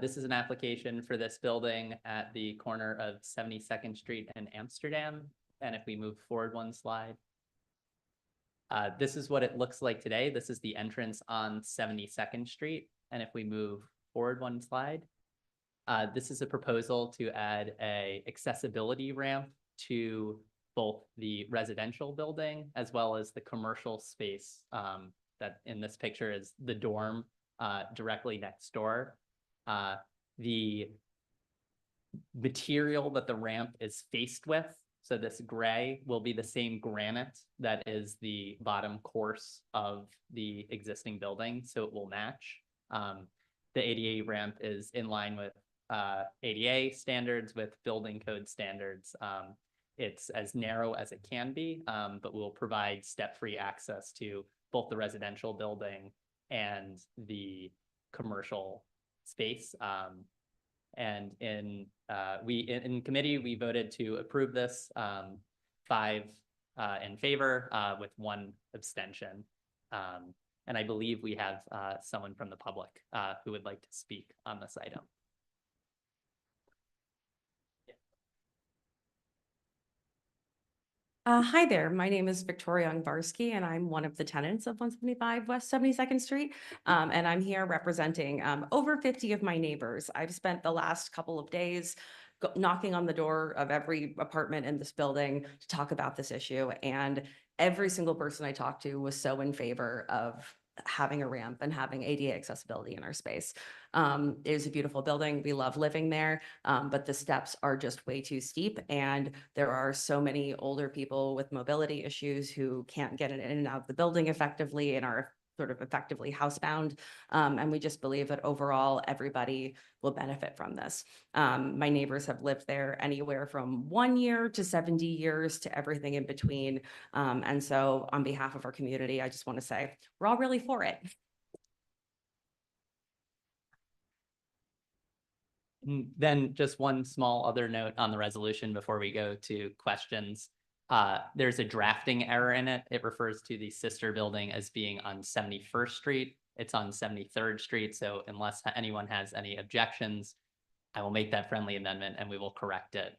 this is an application for this building at the corner of 72nd Street and Amsterdam. And if we move forward 1 slide, this is what it looks like today. This is the entrance on 72nd Street. And if we move forward 1 slide, this is a proposal to add a accessibility ramp to both the residential building as well as the commercial space that in this picture is the dorm directly next door. The material that the ramp is faced with. So this gray will be the same granite that is the bottom course of the existing building, so it will match. The ADA ramp is in line with ADA standards, with building code standards. It's as narrow as it can be, but will provide step-free access to both the residential building and the commercial space. And in committee, we voted to approve this, 5 in favor, with 1 abstention. And I believe we have someone from the public who would like to speak on this item. Hi there, my name is Victoria Ungvarsky, and I'm one of the tenants of 175 West 72nd Street. And I'm here representing over 50 of my neighbors. I've spent the last couple of days knocking on the door of every apartment in this building to talk about this issue. And every single person I talked to was so in favor of having a ramp and having ADA accessibility in our space. It is a beautiful building. We love living there, but the steps are just way too steep. And there are so many older people with mobility issues who can't get in and out of the building effectively and are sort of effectively housebound. And we just believe that overall, everybody will benefit from this. My neighbors have lived there anywhere from 1 year to 70 years to everything in between. And so on behalf of our community, I just want to say, we're all really for it. Then just one small other note on the resolution before we go to questions. There's a drafting error in it. It refers to the sister building as being on 71st Street. It's on 73rd Street. So unless anyone has any objections, I will make that friendly amendment and we will correct it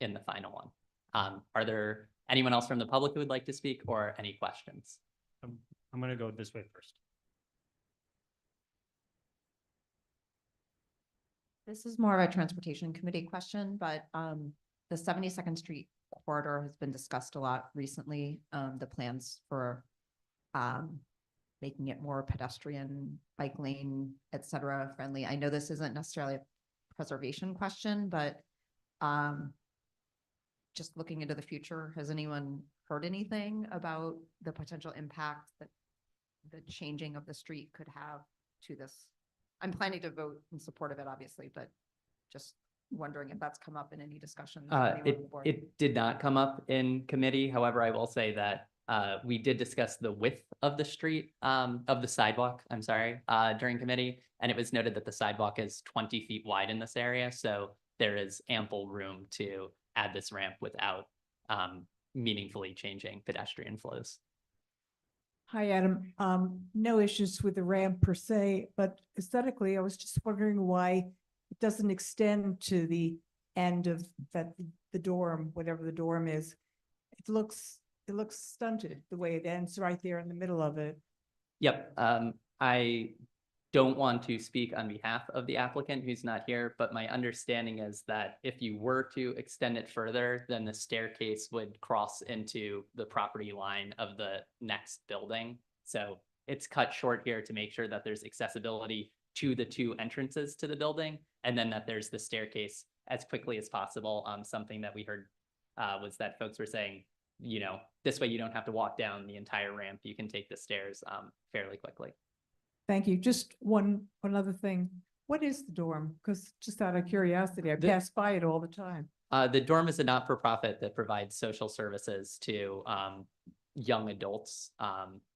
in the final one. Are there anyone else from the public who would like to speak or any questions? I'm going to go this way first. This is more of a transportation committee question, but the 72nd Street corridor has been discussed a lot recently. The plans for making it more pedestrian, bike lane, et cetera, friendly. I know this isn't necessarily a preservation question, but just looking into the future, has anyone heard anything about the potential impact that the changing of the street could have to this? I'm planning to vote in support of it, obviously, but just wondering if that's come up in any discussions. with anyone on the board. It did not come up in committee. However, I will say that we did discuss the width of the street, of the sidewalk, I'm sorry, during committee. And it was noted that the sidewalk is 20 feet wide in this area. So there is ample room to add this ramp without meaningfully changing pedestrian flows. Hi, Adam. No issues with the ramp per se, but aesthetically, I was just wondering why it doesn't extend to the end of the dorm, whatever the dorm is. It looks stunted the way it ends right there in the middle of it. Yep. I don't want to speak on behalf of the applicant who's not here, but my understanding is that if you were to extend it further, then the staircase would cross into the property line of the next building. So it's cut short here to make sure that there's accessibility to the 2 entrances to the building, and then that there's the staircase as quickly as possible. Something that we heard was that folks were saying, you know, this way you don't have to walk down the entire ramp. You can take the stairs fairly quickly. Thank you. Just one other thing. What is the dorm? Because just out of curiosity, I pass by it all the time. The dorm is a not-for-profit that provides social services to young adults,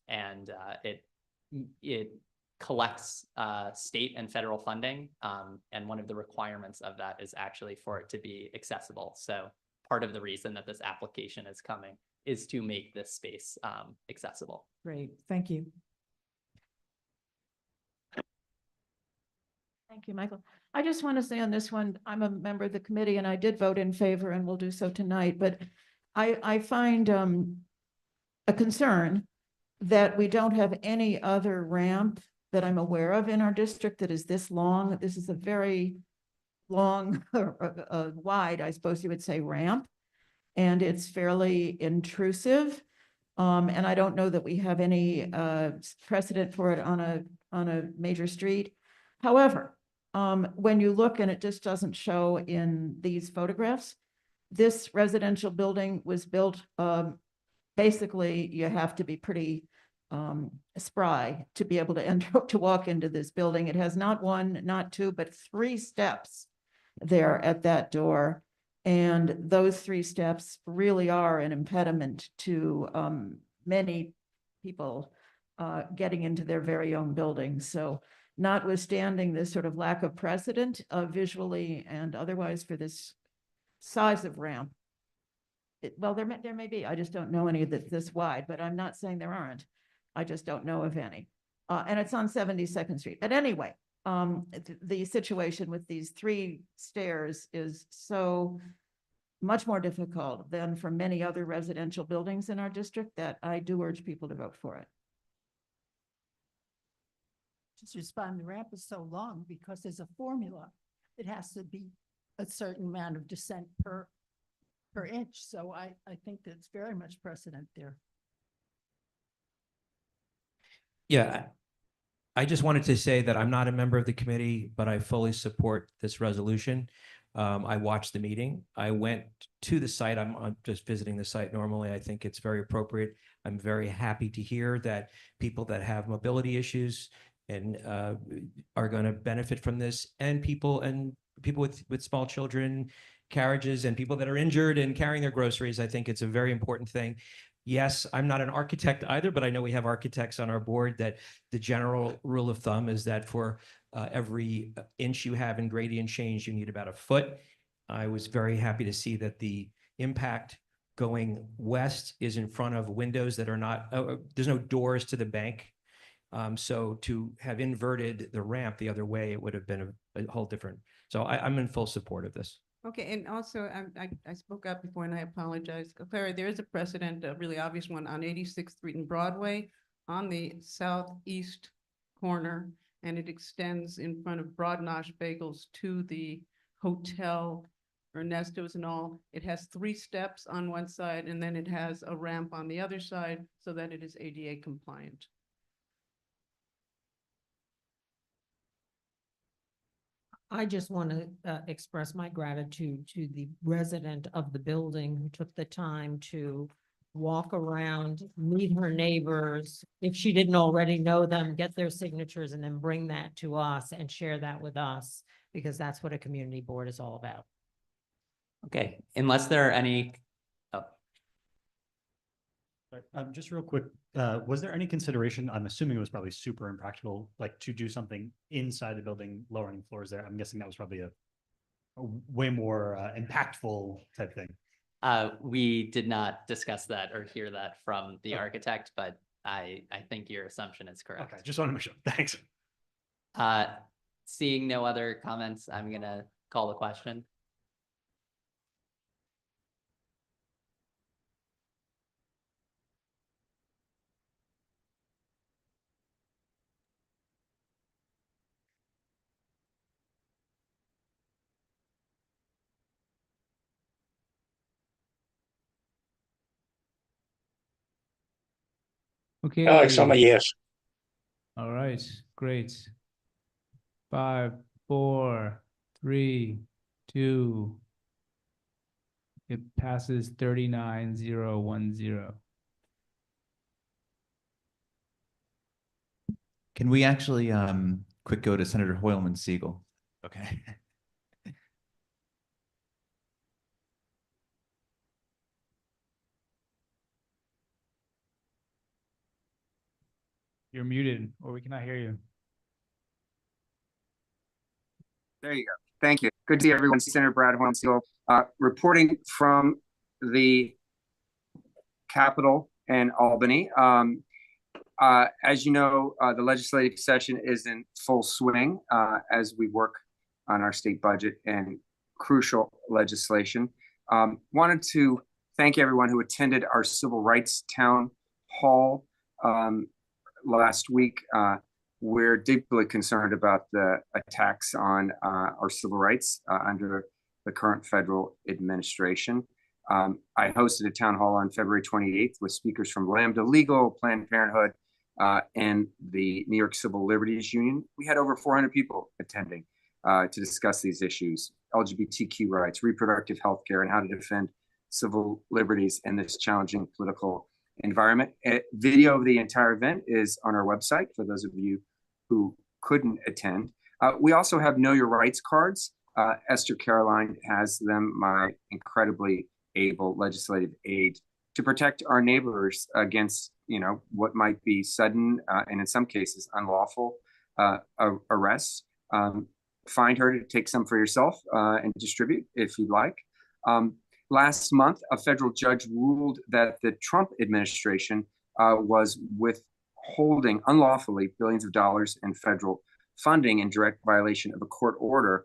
and it collects state and federal funding, and one of the requirements of that is actually for it to be accessible. So part of the reason that this application is coming is to make this space accessible. Great, thank you. Thank you, Michael. I just want to say on this one, I'm a member of the committee and I did vote in favor and will do so tonight, but I find a concern that we don't have any other ramp that I'm aware of in our district that is this long. This is a very long, wide, I suppose you would say, ramp, and it's fairly intrusive. And I don't know that we have any precedent for it on a major street. However, When you look, and it just doesn't show in these photographs, this residential building was built, basically, you have to be pretty spry to be able to enter, to walk into this building. It has not one, not two, but 3 steps there at that door. And those 3 steps really are an impediment to many people getting into their very own buildings. So notwithstanding this sort of lack of precedent visually and otherwise for this size of ramp, well, there may be, I just don't know any that's this wide, but I'm not saying there aren't. I just don't know of any. And it's on 72nd Street. But anyway, the situation with these 3 stairs is so much more difficult than for many other residential buildings in our district that I do urge people to vote for it. Just respond, the ramp is so long because there's a formula. It has to be a certain amount of descent per inch. So I think that's very much precedent there. Yeah, I just wanted to say that I'm not a member of the committee, but I fully support this resolution. I watched the meeting. I went to the site. I'm just visiting the site normally. I think it's very appropriate. I'm very happy to hear that people that have mobility issues and are going to benefit from this, and people with small children, carriages, and people that are injured and carrying their groceries. I think it's a very important thing. Yes, I'm not an architect either, but I know we have architects on our board that the general rule of thumb is that for every inch you have in gradient change, you need about a foot. I was very happy to see that the impact going west is in front of windows that are not, there's no doors to the bank. So to have inverted the ramp the other way, it would have been a whole different. So I'm in full support of this. Okay, and also I spoke up before and I apologize. Clara, there is a precedent, a really obvious one on 86th Street and Broadway on the southeast corner, and it extends in front of Broadnosh Bagels to the Hotel Ernesto's and all. It has 3 steps on one side and then it has a ramp on the other side so that it is ADA compliant. I just want to express my gratitude to the resident of the building who took the time to walk around, meet her neighbors, if she didn't already know them, get their signatures, and then bring that to us and share that with us, because that's what a community board is all about. Okay, unless there are any, Just real quick, was there any consideration, I'm assuming it was probably super impractical, like to do something inside the building, lowering floors there? I'm guessing that was probably a way more impactful type thing. we did not discuss that or hear that from the architect, but I think your assumption is correct. Okay, just want to make sure. Thanks. Seeing no other comments, I'm gonna call the question. Okay. Alex, I'm a yes. All right, great. 5, 4, 3, 2. It passes 39-0-1-0. Can we actually quick go to Senator Hoylman Siegel? Okay. You're muted, or we cannot hear you. There you go. Thank you. Good to see everyone. Senator Brodheim, reporting from the Capitol in Albany. As you know, the legislative session is in full swing as we work on our state budget and crucial legislation. Wanted to thank everyone who attended our Civil Rights Town Hall last week. We're deeply concerned about the attacks on our civil rights under the current federal administration. I hosted a town hall on February 28th with speakers from Lambda Legal, Planned Parenthood, and the New York Civil Liberties Union. We had over 400 people attending. to discuss these issues, LGBTQ rights, reproductive health care, and how to defend civil liberties in this challenging political environment. A video of the entire event is on our website for those of you who couldn't attend. We also have Know Your Rights cards. Esther Caroline has them, my incredibly able legislative aide, to protect our neighbors against, what might be sudden and in some cases unlawful arrests. Find her to take some for yourself and distribute if you'd like. Last month, a federal judge ruled that the Trump administration was withholding unlawfully billions of dollars in federal funding in direct violation of a court order.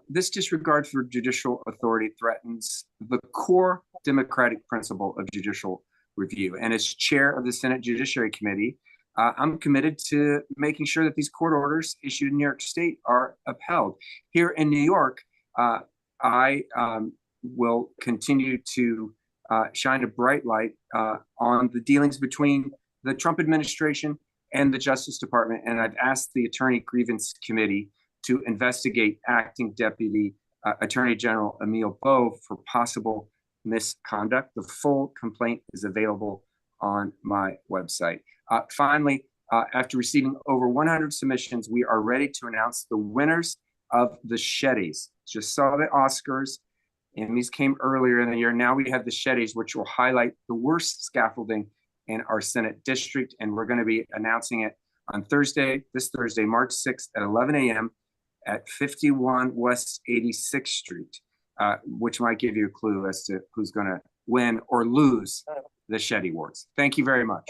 This disregard for judicial authority threatens the core democratic principle of judicial review. And as chair of the Senate Judiciary Committee, I'm committed to making sure that these court orders issued in New York State are upheld. Here in New York, I will continue to shine a bright light on the dealings between the Trump administration and the Justice Department. And I've asked the Attorney Grievance Committee to investigate Acting Deputy Attorney General Emil Bowe for possible misconduct. The full complaint is available on my website. Finally, after receiving over 100 submissions, we are ready to announce the winners of the Shetties. Just saw the Oscars. Emmys came earlier in the year. Now we have the Shetties, which will highlight the worst scaffolding in our Senate district. And we're going to be announcing it on this Thursday, March 6th at 11 a.m. at 51 West 86th Street, which might give you a clue as to who's going to win or lose the Shetty Awards. Thank you very much.